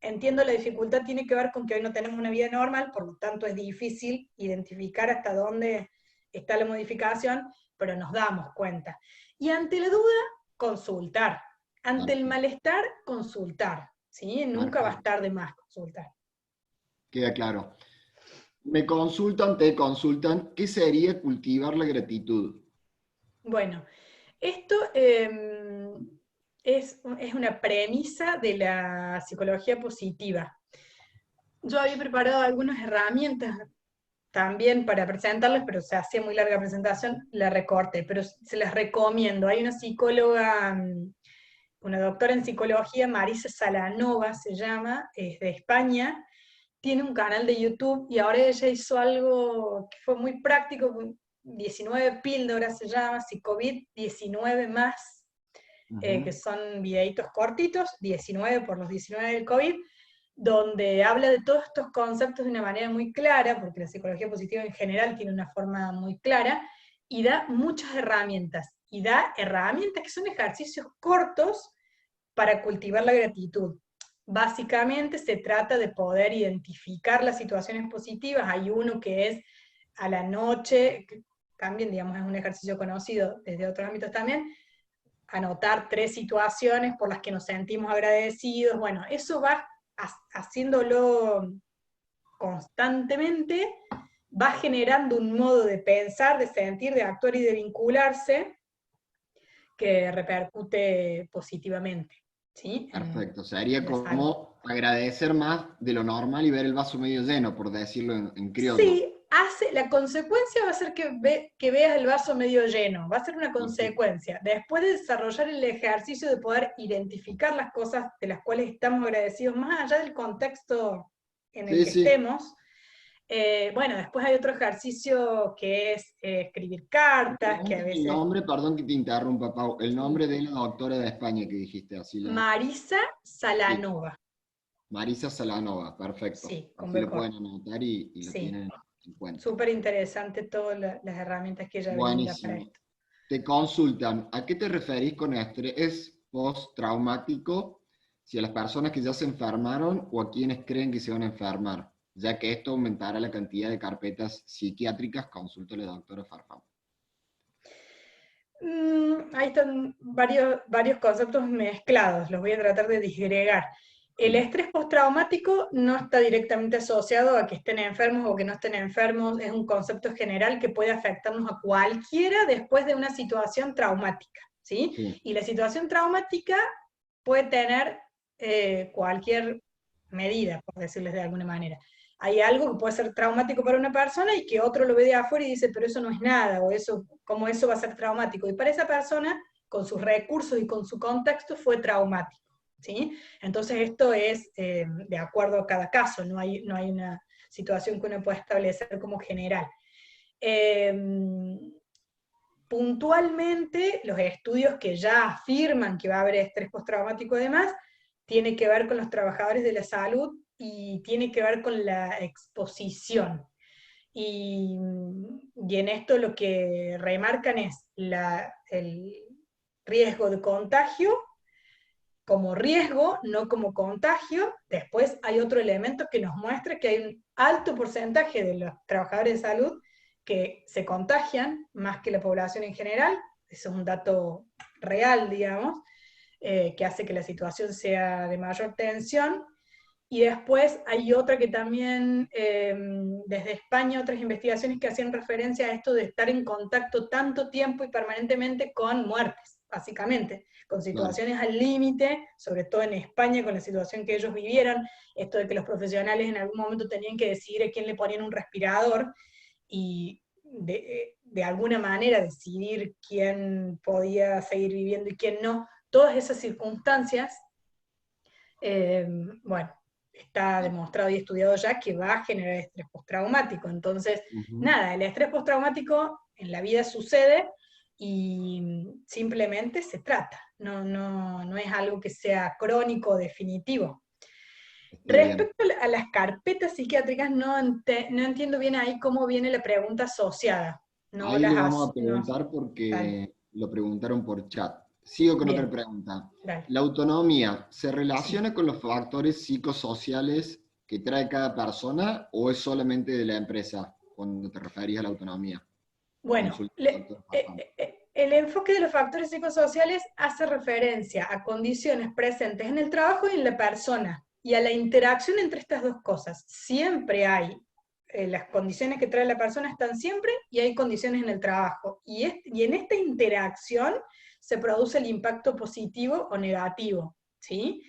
[SPEAKER 2] entiendo la dificultad tiene que ver con que hoy no tenemos una vida normal, por lo tanto es difícil identificar hasta dónde está la modificación, pero nos damos cuenta. Y ante la duda, consultar. Ante el malestar, consultar. ¿Sí? Nunca va a estar de más consultar.
[SPEAKER 1] Queda claro. Me consultan, te consultan, ¿qué sería cultivar la gratitud?
[SPEAKER 2] Bueno, esto es una premisa de la psicología positiva. Yo había preparado algunas herramientas también para presentarles, pero se hacía muy larga presentación, la recorté, pero se las recomiendo. Hay una psicóloga, una doctora en psicología, Marisa Salanova se llama, es de España, tiene un canal de YouTube y ahora ella hizo algo que fue muy práctico, 19 píldoras se llama, Psicovid 19 más, que son videitos cortitos, 19 por los 19 del COVID, donde habla de todos estos conceptos de una manera muy clara, porque la psicología positiva en general tiene una forma muy clara, y da muchas herramientas, y da herramientas que son ejercicios cortos para cultivar la gratitud. Básicamente se trata de poder identificar las situaciones positivas. Hay uno que es a la noche, que también digamos es un ejercicio conocido desde otros ámbitos también, anotar 3 situaciones por las que nos sentimos agradecidos. Bueno, eso va haciéndolo constantemente, va generando un modo de pensar, de sentir, de actuar y de vincularse que repercute positivamente. ¿Sí?
[SPEAKER 1] Perfecto, sería como agradecer más de lo normal y ver el vaso medio lleno, por decirlo en criollo.
[SPEAKER 2] Sí, la consecuencia va a ser que veas el vaso medio lleno, va a ser una consecuencia. Después de desarrollar el ejercicio de poder identificar las cosas de las cuales estamos agradecidos, más allá del contexto en el que estemos, bueno, después hay otro ejercicio que es escribir cartas, que a veces...
[SPEAKER 1] El nombre, perdón que te interrumpa, Pau, el nombre de la doctora de España que dijiste así.
[SPEAKER 2] Marisa Salanova.
[SPEAKER 1] Sí. Marisa Salanova, perfecto.
[SPEAKER 2] Sí, con
[SPEAKER 1] así
[SPEAKER 2] B
[SPEAKER 1] lo pueden anotar y lo
[SPEAKER 2] sí.
[SPEAKER 1] tienen en cuenta.
[SPEAKER 2] Súper interesante todas las herramientas que ella brinda para esto.
[SPEAKER 1] Te consultan, ¿a qué te referís con estrés postraumático? si a las personas que ya se enfermaron o a quienes creen que se van a enfermar, ya que esto aumentará la cantidad de carpetas psiquiátricas, consulta a la doctora Farfán.
[SPEAKER 2] Ahí están varios conceptos mezclados, los voy a tratar de disgregar. El estrés postraumático no está directamente asociado a que estén enfermos o que no estén enfermos, es un concepto general que puede afectarnos a cualquiera después de una situación traumática, ¿sí?
[SPEAKER 1] Sí.
[SPEAKER 2] Y la situación traumática puede tener cualquier medida, por decirles de alguna manera. Hay algo que puede ser traumático para una persona y que otro lo ve de afuera y dice, pero eso no es nada, o eso, ¿cómo eso va a ser traumático? Y para esa persona, con sus recursos y con su contexto, fue traumático, ¿sí? Entonces esto es de acuerdo a cada caso, no hay una situación que uno pueda establecer como general. Puntualmente, los estudios que ya afirman que va a haber estrés postraumático además, tiene que ver con los trabajadores de la salud y tiene que ver con la exposición. Y en esto lo que remarcan es el riesgo de contagio como riesgo, no como contagio. Después hay otro elemento que nos muestra que hay un alto porcentaje de los trabajadores de salud que se contagian más que la población en general. Eso es un dato real, digamos, que hace que la situación sea de mayor tensión. Y después hay otra que también, desde España, otras investigaciones que hacían referencia a esto de estar en contacto tanto tiempo y permanentemente con muertes, básicamente, con situaciones al límite, sobre todo en España, con la situación que ellos vivieron, esto de que los profesionales en algún momento tenían que decidir a quién le ponían un respirador, y de alguna manera decidir quién podía seguir viviendo y quién no. Todas esas circunstancias, bueno, está demostrado y estudiado ya que va a generar estrés postraumático. Entonces, nada, el estrés postraumático en la vida sucede y simplemente se trata, no es algo que sea crónico o definitivo. Respecto a las carpetas psiquiátricas, no entiendo bien ahí cómo viene la pregunta asociada. No
[SPEAKER 1] ahí
[SPEAKER 2] las
[SPEAKER 1] lo vamos a preguntar porque
[SPEAKER 2] Dale.
[SPEAKER 1] lo preguntaron por chat. Sigo con
[SPEAKER 2] Bien.
[SPEAKER 1] otra pregunta.
[SPEAKER 2] Dale.
[SPEAKER 1] ¿La autonomía se relaciona con los factores psicosociales que trae cada persona o es solamente de la empresa cuando te referís a la autonomía?
[SPEAKER 2] Bueno, el enfoque de los factores psicosociales hace referencia a condiciones presentes en el trabajo y en la persona, y a la interacción entre estas dos cosas. Siempre hay, las condiciones que trae la persona están siempre, y hay condiciones en el trabajo. Y en esta interacción se produce el impacto positivo o negativo, ¿sí?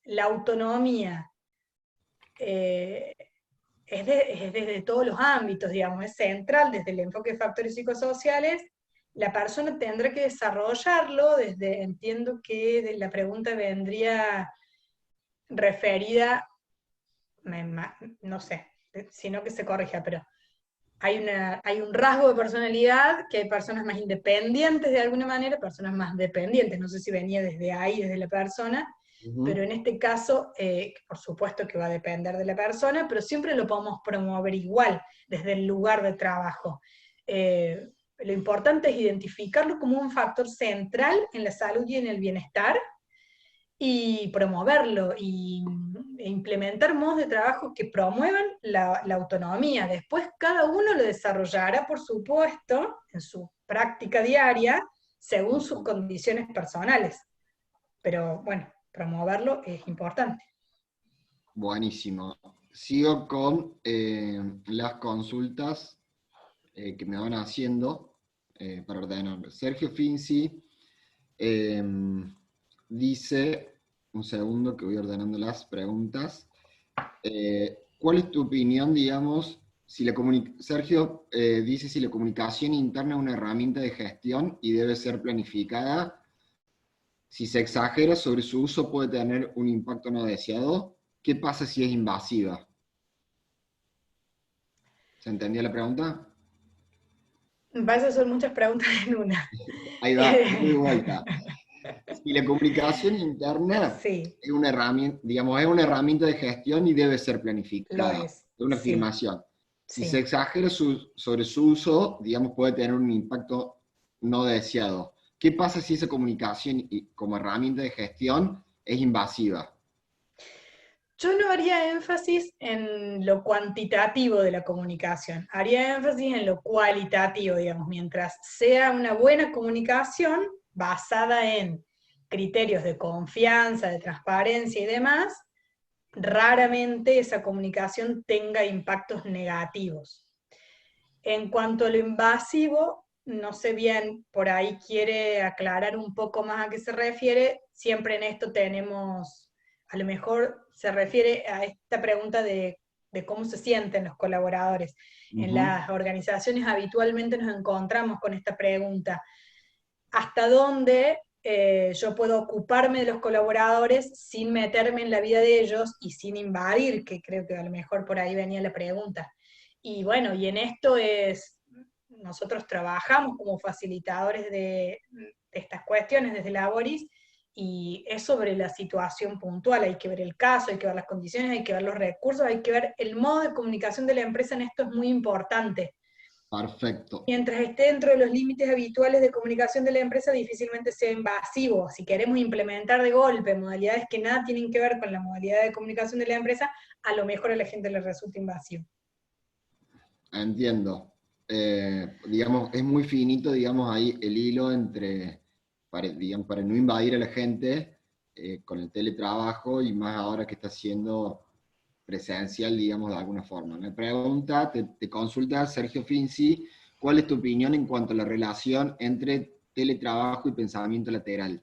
[SPEAKER 2] La autonomía es desde todos los ámbitos, digamos, es central, desde el enfoque de factores psicosociales. La persona tendrá que desarrollarlo entiendo que la pregunta vendría referida, no sé, sino que se corrija, pero hay un rasgo de personalidad, que hay personas más independientes de alguna manera, personas más dependientes, no sé si venía desde ahí, desde la persona, pero en este caso, por supuesto que va a depender de la persona, pero siempre lo podemos promover igual, desde el lugar de trabajo. Lo importante es identificarlo como un factor central en la salud y en el bienestar, y promoverlo, e implementar modos de trabajo que promuevan la autonomía. Después cada uno lo desarrollará, por supuesto, en su práctica diaria, según sus condiciones personales. Pero bueno, promoverlo es importante.
[SPEAKER 1] Buenísimo. Sigo con las consultas que me van haciendo para ordenar. Sergio Finzi dice, un segundo que voy ordenando las preguntas. ¿Cuál es tu opinión, digamos, si Sergio dice si la comunicación interna es una herramienta de gestión y debe ser planificada? Si se exagera sobre su uso puede tener un impacto no deseado. ¿Qué pasa si es invasiva? ¿Se entendió la pregunta?
[SPEAKER 2] Esas son muchas preguntas en una.
[SPEAKER 1] Ahí va, voy de vuelta. Si la comunicación interna
[SPEAKER 2] Sí.
[SPEAKER 1] es una herramienta, digamos, es una herramienta de gestión y debe ser planificada.
[SPEAKER 2] Lo es.
[SPEAKER 1] Es una
[SPEAKER 2] Sí.
[SPEAKER 1] afirmación. Si
[SPEAKER 2] Sí.
[SPEAKER 1] se exagera sobre su uso, digamos, puede tener un impacto no deseado. ¿Qué pasa si esa comunicación como herramienta de gestión es invasiva?
[SPEAKER 2] Yo no haría énfasis en lo cuantitativo de la comunicación, haría énfasis en lo cualitativo, digamos, mientras sea una buena comunicación basada en criterios de confianza, de transparencia y demás, raramente esa comunicación tenga impactos negativos. En cuanto a lo invasivo, no sé bien, por ahí quiere aclarar un poco más a qué se refiere. Siempre en esto tenemos, a lo mejor se refiere a esta pregunta de cómo se sienten los colaboradores. En las organizaciones habitualmente nos encontramos con esta pregunta: ¿hasta dónde yo puedo ocuparme de los colaboradores sin meterme en la vida de ellos y sin invadir? Que creo que a lo mejor por ahí venía la pregunta. Y bueno, y en esto nosotros trabajamos como facilitadores de estas cuestiones desde Laboris, y es sobre la situación puntual, hay que ver el caso, hay que ver las condiciones, hay que ver los recursos, hay que ver el modo de comunicación de la empresa. En esto es muy importante.
[SPEAKER 1] Perfecto.
[SPEAKER 2] Mientras esté dentro de los límites habituales de comunicación de la empresa, difícilmente sea invasivo. Si queremos implementar de golpe modalidades que nada tienen que ver con la modalidad de comunicación de la empresa, a lo mejor a la gente le resulta invasivo.
[SPEAKER 1] Entiendo. Digamos, es muy finito, digamos, ahí el hilo entre, digamos, para no invadir a la gente con el teletrabajo, y más ahora que está siendo presencial, digamos, de alguna forma. Me pregunta, te consulta Sergio Finzi, ¿cuál es tu opinión en cuanto a la relación entre teletrabajo y pensamiento lateral?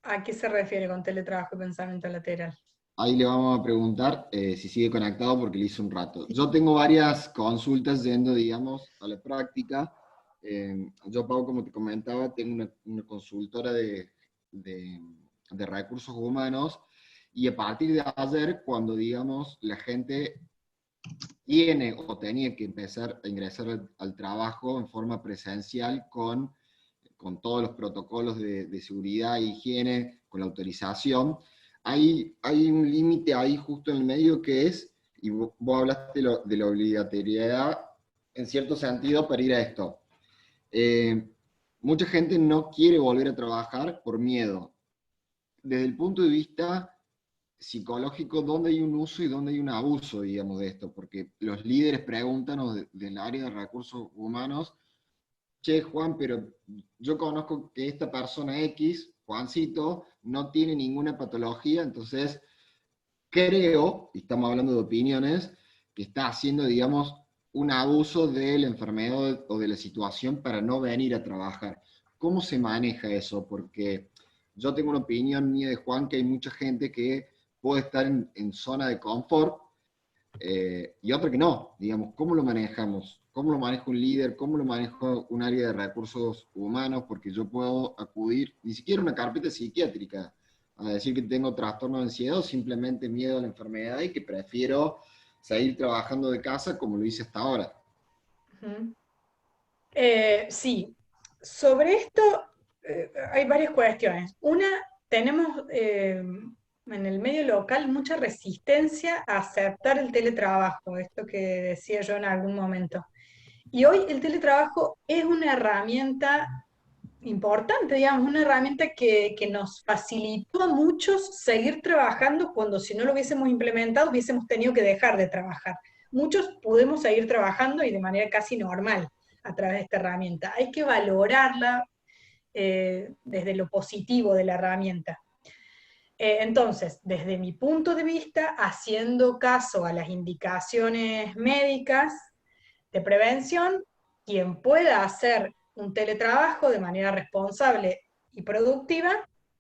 [SPEAKER 2] ¿A qué se refiere con teletrabajo y pensamiento lateral?
[SPEAKER 1] Ahí le vamos a preguntar si sigue conectado, porque le hice un rato. Yo tengo varias consultas yendo, digamos, a la práctica. Yo, Pau, como te comentaba, tengo una consultora de recursos humanos, y a partir de ayer, cuando, digamos, la gente tiene o tenía que empezar a ingresar al trabajo en forma presencial con todos los protocolos de seguridad e higiene, con la autorización, hay un límite ahí justo en el medio que es, y vos hablaste de la obligatoriedad en cierto sentido para ir a esto. Mucha gente no quiere volver a trabajar por miedo. Desde el punto de vista psicológico, ¿dónde hay un uso y dónde hay un abuso, digamos, de esto? Porque los líderes preguntan del área de recursos humanos: che, Juan, pero yo conozco que esta persona X, Juancito, no tiene ninguna patología, entonces creo, y estamos hablando de opiniones, que está haciendo, digamos, un abuso de la enfermedad o de la situación para no venir a trabajar. ¿Cómo se maneja eso? Porque yo tengo una opinión mía de Juan, que hay mucha gente que puede estar en zona de confort, y otra que no, digamos. ¿Cómo lo manejamos? ¿Cómo lo maneja un líder? ¿Cómo lo maneja un área de recursos humanos? Porque yo puedo acudir, ni siquiera a una carpeta psiquiátrica, a decir que tengo trastorno de ansiedad o simplemente miedo a la enfermedad y que prefiero seguir trabajando de casa como lo hice hasta ahora.
[SPEAKER 2] Sí, sobre esto hay varias cuestiones. Una, tenemos en el medio local mucha resistencia a aceptar el teletrabajo, esto que decía yo en algún momento. Y hoy el teletrabajo es una herramienta importante, digamos, una herramienta que nos facilitó a muchos seguir trabajando cuando, si no lo hubiésemos implementado, hubiésemos tenido que dejar de trabajar. Muchos pudimos seguir trabajando, y de manera casi normal, a través de esta herramienta. Hay que valorarla desde lo positivo de la herramienta. Entonces, desde mi punto de vista, haciendo caso a las indicaciones médicas de prevención, quien pueda hacer un teletrabajo de manera responsable y productiva,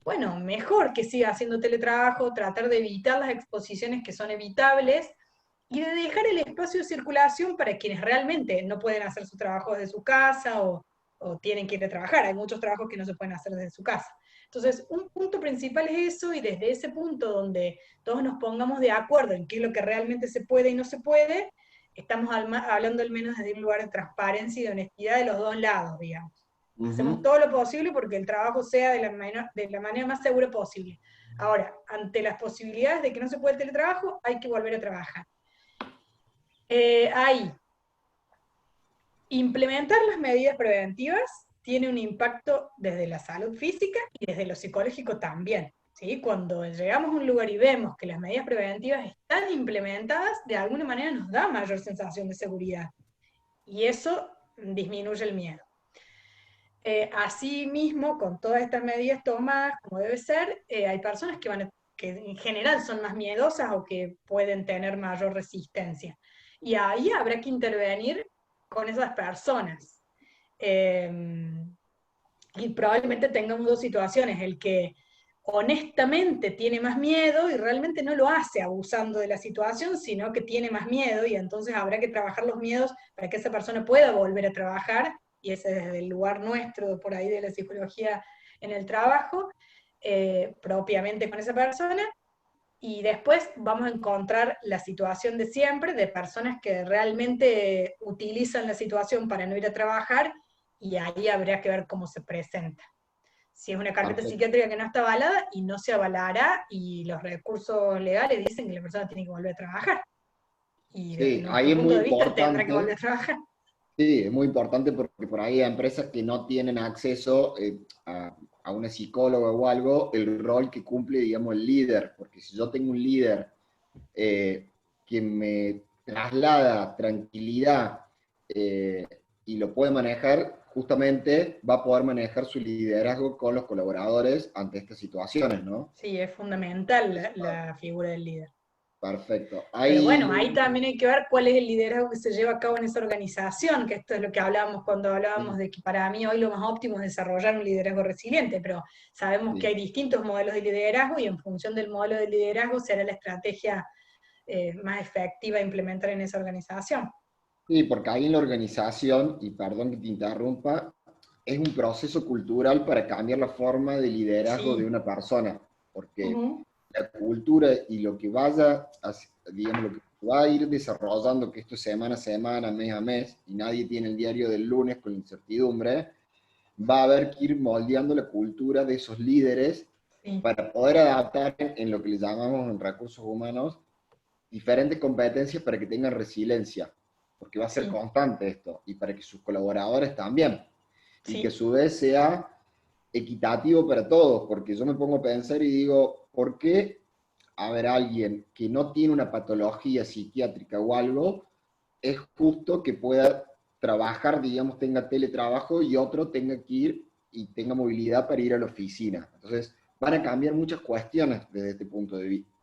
[SPEAKER 2] bueno, mejor que siga haciendo teletrabajo, tratar de evitar las exposiciones que son evitables, y de dejar el espacio de circulación para quienes realmente no pueden hacer su trabajo desde su casa o tienen que ir a trabajar. Hay muchos trabajos que no se pueden hacer desde su casa. Entonces, un punto principal es eso, y desde ese punto donde todos nos pongamos de acuerdo en qué es lo que realmente se puede y no se puede, estamos hablando al menos desde un lugar de transparencia y de honestidad de los dos lados, digamos. Hacemos todo lo posible porque el trabajo sea de la manera más segura posible. Ahora, ante las posibilidades de que no se puede el teletrabajo, hay que volver a trabajar. Ahí, implementar las medidas preventivas tiene un impacto desde la salud física y desde lo psicológico también. ¿Sí? Cuando llegamos a un lugar y vemos que las medidas preventivas están implementadas, de alguna manera nos da mayor sensación de seguridad. Y eso disminuye el miedo. Asimismo, con todas estas medidas tomadas, como debe ser, hay personas que en general son más miedosas o que pueden tener mayor resistencia. Y ahí habrá que intervenir con esas personas. Y probablemente tengamos dos situaciones, el que honestamente tiene más miedo y realmente no lo hace abusando de la situación, sino que tiene más miedo y entonces habrá que trabajar los miedos para que esa persona pueda volver a trabajar, y ese desde el lugar nuestro, por ahí de la psicología en el trabajo, propiamente con esa persona. Y después vamos a encontrar la situación de siempre, de personas que realmente utilizan la situación para no ir a trabajar, y ahí habría que ver cómo se presenta. Si es una carpeta
[SPEAKER 1] Perfecto.
[SPEAKER 2] psiquiátrica que no está avalada, y no se avalará, y los recursos legales dicen que la persona tiene que volver a trabajar. Y desde
[SPEAKER 1] Sí,
[SPEAKER 2] nuestro
[SPEAKER 1] ahí es muy
[SPEAKER 2] punto de vista tendrá que volver
[SPEAKER 1] importante.
[SPEAKER 2] a trabajar.
[SPEAKER 1] Sí, es muy importante porque por ahí hay empresas que no tienen acceso a una psicóloga o algo, el rol que cumple, digamos, el líder. Porque si yo tengo un líder que me traslada tranquilidad y lo puede manejar, justamente va a poder manejar su liderazgo con los colaboradores ante estas situaciones, ¿no?
[SPEAKER 2] Sí, es fundamental la figura del líder.
[SPEAKER 1] Perfecto.
[SPEAKER 2] Pero bueno,
[SPEAKER 1] Ahí,
[SPEAKER 2] ahí también hay que ver cuál es el liderazgo que se lleva a cabo en esa organización, que esto es lo que hablábamos cuando hablábamos de que para mí hoy lo más óptimo es desarrollar un liderazgo resiliente, pero sabemos que hay distintos modelos de liderazgo y en función del modelo de liderazgo será la estrategia más efectiva a implementar en esa organización.
[SPEAKER 1] sí, porque ahí en la organización, y perdón que te interrumpa, es un proceso cultural para cambiar la forma de liderazgo de
[SPEAKER 2] Sí.
[SPEAKER 1] una persona, porque
[SPEAKER 2] Ujú.
[SPEAKER 1] la cultura y lo que vaya, digamos, lo que va a ir desarrollando, que esto es semana a semana, mes a mes, y nadie tiene el diario del lunes con incertidumbre, va a haber que ir moldeando la cultura de esos líderes
[SPEAKER 2] Sí.
[SPEAKER 1] para poder adaptar en lo que le llamamos en recursos humanos diferentes competencias para que tengan resiliencia, porque va a ser
[SPEAKER 2] Sí.
[SPEAKER 1] constante esto, y para que sus colaboradores también, y que a
[SPEAKER 2] Sí.
[SPEAKER 1] su vez sea equitativo para todos, porque yo me pongo a pensar y digo, ¿por qué haber alguien que no tiene una patología psiquiátrica o algo, es justo que pueda trabajar, digamos, tenga teletrabajo y otro tenga que ir y tenga movilidad para ir a la oficina? Entonces, van a cambiar muchas cuestiones desde este punto de vista.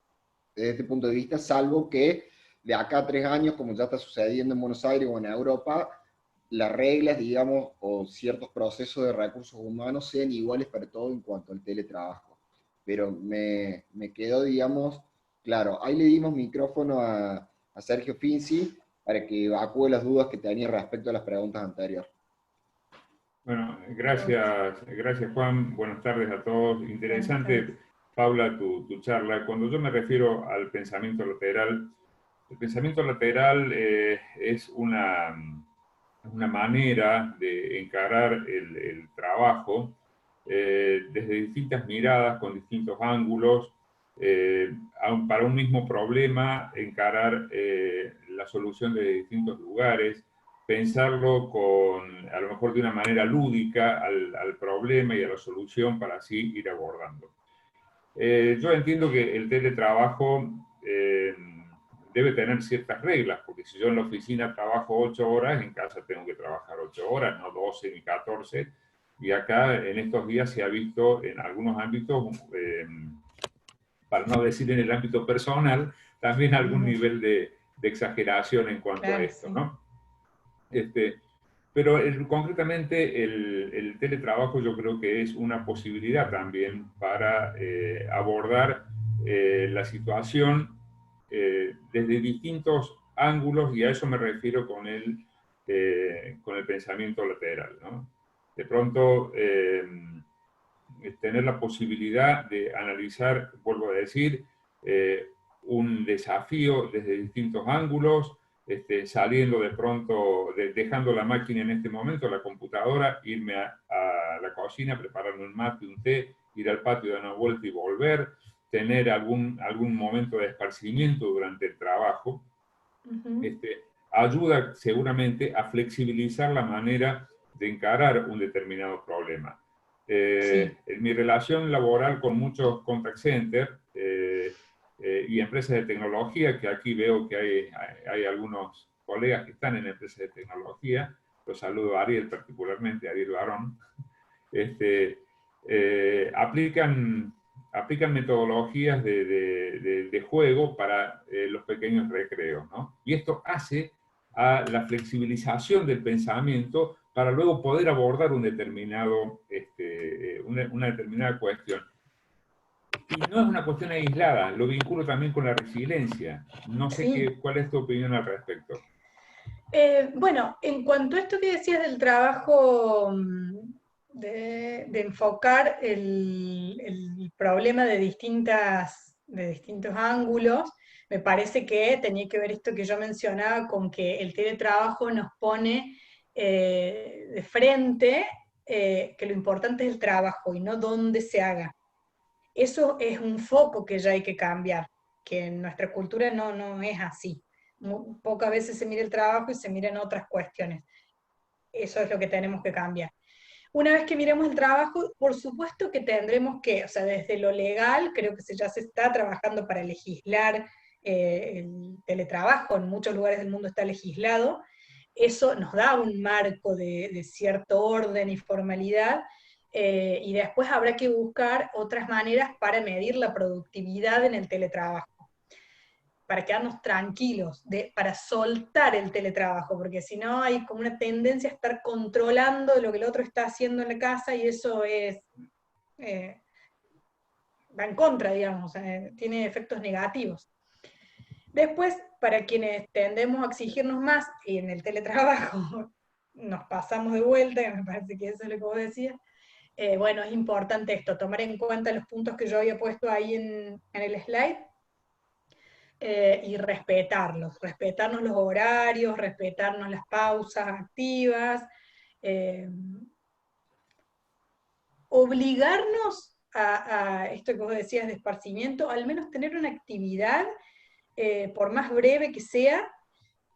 [SPEAKER 1] Desde este punto de vista, salvo que de acá a 3 años, como ya está sucediendo en Buenos Aires o en Europa, las reglas, digamos, o ciertos procesos de recursos humanos sean iguales para todo en cuanto al teletrabajo. Pero me quedó, digamos, claro, ahí le dimos micrófono a Sergio Finzi para que evacúe las dudas que tenía respecto a las preguntas anteriores.
[SPEAKER 4] Bueno, gracias Juan, buenas tardes a todos.
[SPEAKER 2] Buenas tardes.
[SPEAKER 4] Interesante, Paula, tu charla. Cuando yo me refiero al pensamiento lateral, el pensamiento lateral es una manera de encarar el trabajo desde distintas miradas, con distintos ángulos, para un mismo problema, encarar la solución desde distintos lugares, pensarlo a lo mejor de una manera lúdica al problema y a la solución para así ir abordando. Yo entiendo que el teletrabajo debe tener ciertas reglas, porque si yo en la oficina trabajo 8 horas, en casa tengo que trabajar 8 horas, no 12 ni 14, y acá en estos días se ha visto en algunos ámbitos, para no decir en el ámbito personal, también algún nivel de exageración en cuanto a
[SPEAKER 2] Claro,
[SPEAKER 4] esto,
[SPEAKER 2] sí.
[SPEAKER 4] ¿no? Pero concretamente el teletrabajo yo creo que es una posibilidad también para abordar la situación desde distintos ángulos, y a eso me refiero con el pensamiento lateral, ¿no? De pronto, tener la posibilidad de analizar, vuelvo a decir, un desafío desde distintos ángulos, saliendo de pronto, dejando la máquina en este momento, la computadora, irme a la cocina, prepararme un mate, un té, ir al patio, dar una vuelta y volver, tener algún momento de esparcimiento durante el trabajo, ayuda seguramente a flexibilizar la manera de encarar un determinado problema.
[SPEAKER 2] Sí.
[SPEAKER 4] En mi relación laboral con muchos contact centers y empresas de tecnología, que aquí veo que hay algunos colegas que están en empresas de tecnología, los saludo a Ariel particularmente, a Ariel Barón, aplican metodologías de juego para los pequeños recreos, ¿no? Y esto hace a la flexibilización del pensamiento para luego poder abordar una determinada cuestión. Y no es una cuestión aislada, lo vinculo también con la resiliencia. No sé
[SPEAKER 2] Sí.
[SPEAKER 4] cuál es tu opinión al respecto.
[SPEAKER 2] Bueno, en cuanto a esto que decías del trabajo, de enfocar el problema de distintos ángulos, me parece que tenía que ver esto que yo mencionaba con que el teletrabajo nos pone de frente que lo importante es el trabajo y no dónde se haga. Eso es un foco que ya hay que cambiar, que en nuestra cultura no es así. Pocas veces se mira el trabajo y se miran otras cuestiones. Eso es lo que tenemos que cambiar. Una vez que miremos el trabajo, por supuesto que tendremos que, o sea, desde lo legal, creo que ya se está trabajando para legislar el teletrabajo, en muchos lugares del mundo está legislado, eso nos da un marco de cierto orden y formalidad, y después habrá que buscar otras maneras para medir la productividad en el teletrabajo, para quedarnos tranquilos, para soltar el teletrabajo, porque si no hay como una tendencia a estar controlando lo que el otro está haciendo en la casa y eso va en contra, digamos, tiene efectos negativos. Después, para quienes tendemos a exigirnos más, y en el teletrabajo nos pasamos de vuelta, y me parece que eso es lo que vos decías, bueno, es importante esto, tomar en cuenta los puntos que yo había puesto ahí en el slide, y respetarnos los horarios, respetarnos las pausas activas, obligarnos a esto que vos decías de esparcimiento, al menos tener una actividad, por más breve que sea,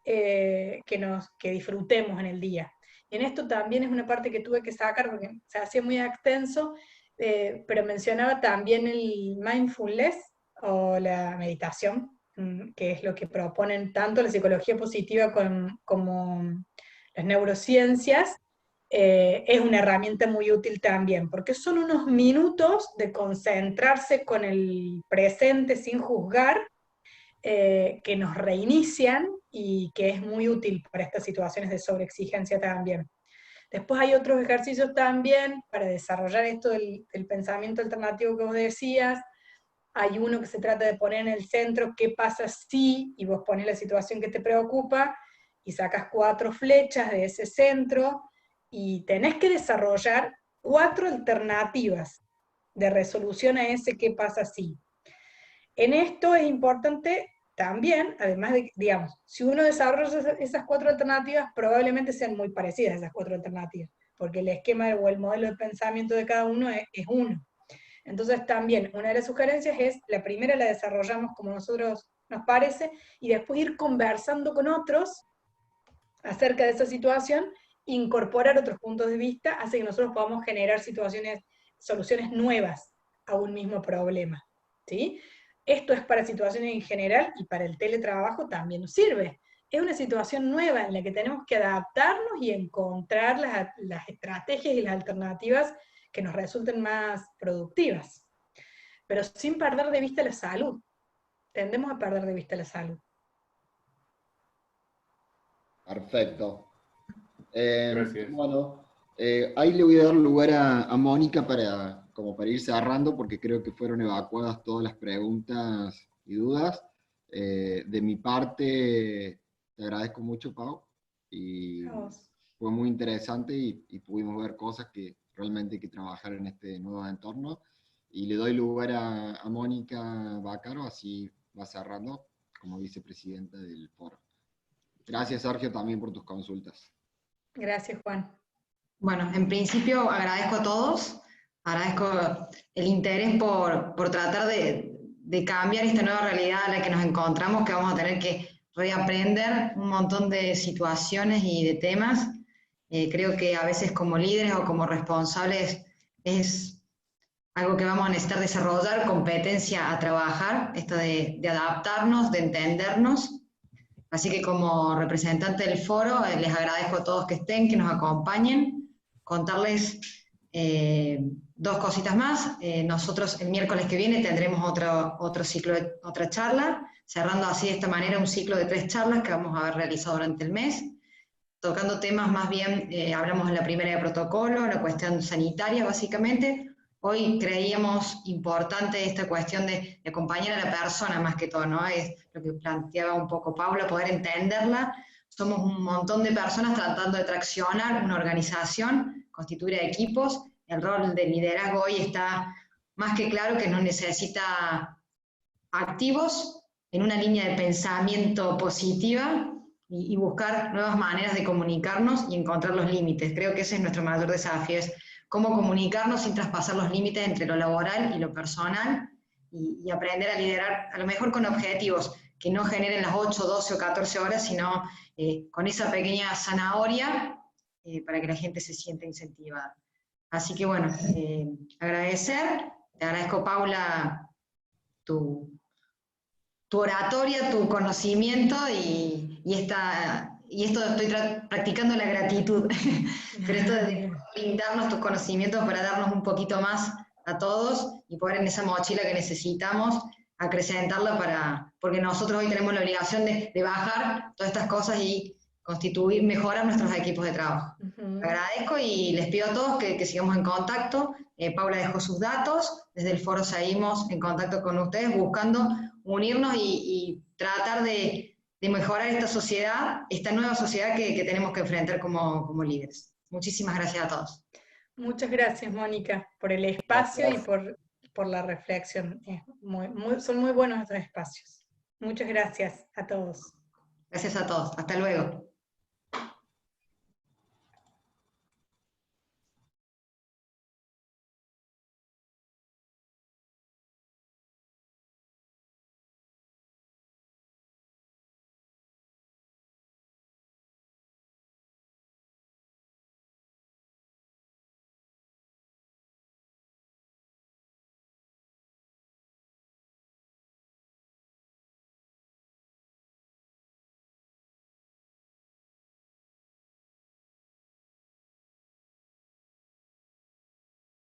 [SPEAKER 2] que disfrutemos en el día. Y en esto también es una parte que tuve que sacar porque se hacía muy extenso, pero mencionaba también el mindfulness o la meditación, que es lo que proponen tanto la psicología positiva como las neurociencias. Es una herramienta muy útil también, porque son unos minutos de concentrarse con el presente sin juzgar, que nos reinician y que es muy útil para estas situaciones de sobreexigencia también. Después hay otros ejercicios también para desarrollar esto del pensamiento alternativo que vos decías. Hay uno que se trata de poner en el centro qué pasa si, y vos ponés la situación que te preocupa, y sacas 4 flechas de ese centro, y tenés que desarrollar 4 alternativas de resolución a ese qué pasa si. En esto es importante también, además de, digamos, si uno desarrolla esas 4 alternativas, probablemente sean muy parecidas esas 4 alternativas, porque el esquema o el modelo de pensamiento de cada uno es uno. Entonces también, una de las sugerencias es, la primera la desarrollamos como nosotros nos parece, y después ir conversando con otros acerca de esa situación, incorporar otros puntos de vista, hace que nosotros podamos generar soluciones nuevas a un mismo problema, ¿sí? Esto es para situaciones en general y para el teletrabajo también nos sirve. Es una situación nueva en la que tenemos que adaptarnos y encontrar las estrategias y las alternativas que nos resulten más productivas, pero sin perder de vista la salud. Tendemos a perder de vista la salud.
[SPEAKER 1] Perfecto.
[SPEAKER 4] Gracias.
[SPEAKER 1] Bueno, ahí le voy a dar lugar a Mónica para ir cerrando, porque creo que fueron evacuadas todas las preguntas y dudas. De mi parte, te agradezco mucho, Pau, y fue muy interesante y pudimos ver cosas que realmente hay que trabajar en este nuevo entorno. Y le doy lugar a Mónica Bácaro, así va cerrando como vicepresidenta del foro. Gracias, Sergio, también por tus consultas.
[SPEAKER 2] Gracias, Juan.
[SPEAKER 3] Bueno, en principio agradezco a todos, agradezco el interés por tratar de cambiar esta nueva realidad a la que nos encontramos, que vamos a tener que reaprender un montón de situaciones y de temas, Creo que a veces como líderes o como responsables es algo que vamos a necesitar desarrollar, competencia a trabajar, esto de adaptarnos, de entendernos. Así que como representante del foro, les agradezco a todos que estén, que nos acompañen. Contarles 2 cositas más. Nosotros el miércoles que viene tendremos otro ciclo, otra charla, cerrando así de esta manera un ciclo de 3 charlas que vamos a haber realizado durante el mes, tocando temas más bien, hablamos en la primera de protocolo, la cuestión sanitaria básicamente. Hoy creíamos importante esta cuestión de acompañar a la persona más que todo, ¿no? Es lo que planteaba un poco Paula, poder entenderla. Somos un montón de personas tratando de traccionar una organización, constituir equipos. El rol del liderazgo hoy está más que claro que nos necesita activos en una línea de pensamiento positiva y buscar nuevas maneras de comunicarnos y encontrar los límites. Creo que ese es nuestro mayor desafío, es cómo comunicarnos sin traspasar los límites entre lo laboral y lo personal y aprender a liderar, a lo mejor con objetivos que no generen las 8, 12 o 14 horas, sino con esa pequeña zanahoria para que la gente se sienta incentivada. Así que bueno, agradecer, te agradezco Paula tu oratoria, tu conocimiento y esto estoy practicando la gratitud, pero esto de brindarnos tus conocimientos para darnos un poquito más a todos y poder en esa mochila que necesitamos acrecentarla porque nosotros hoy tenemos la obligación de bajar todas estas cosas y mejorar nuestros equipos de trabajo. Agradezco y les pido a todos que sigamos en contacto. Paula dejó sus datos, desde el foro seguimos en contacto con ustedes buscando unirnos y tratar de mejorar esta sociedad, esta nueva sociedad que tenemos que enfrentar como líderes. Muchísimas gracias a todos.
[SPEAKER 2] Muchas gracias, Mónica, por el espacio y por la reflexión. Son muy buenos estos espacios. Muchas gracias a todos.
[SPEAKER 3] Gracias a todos. Hasta luego.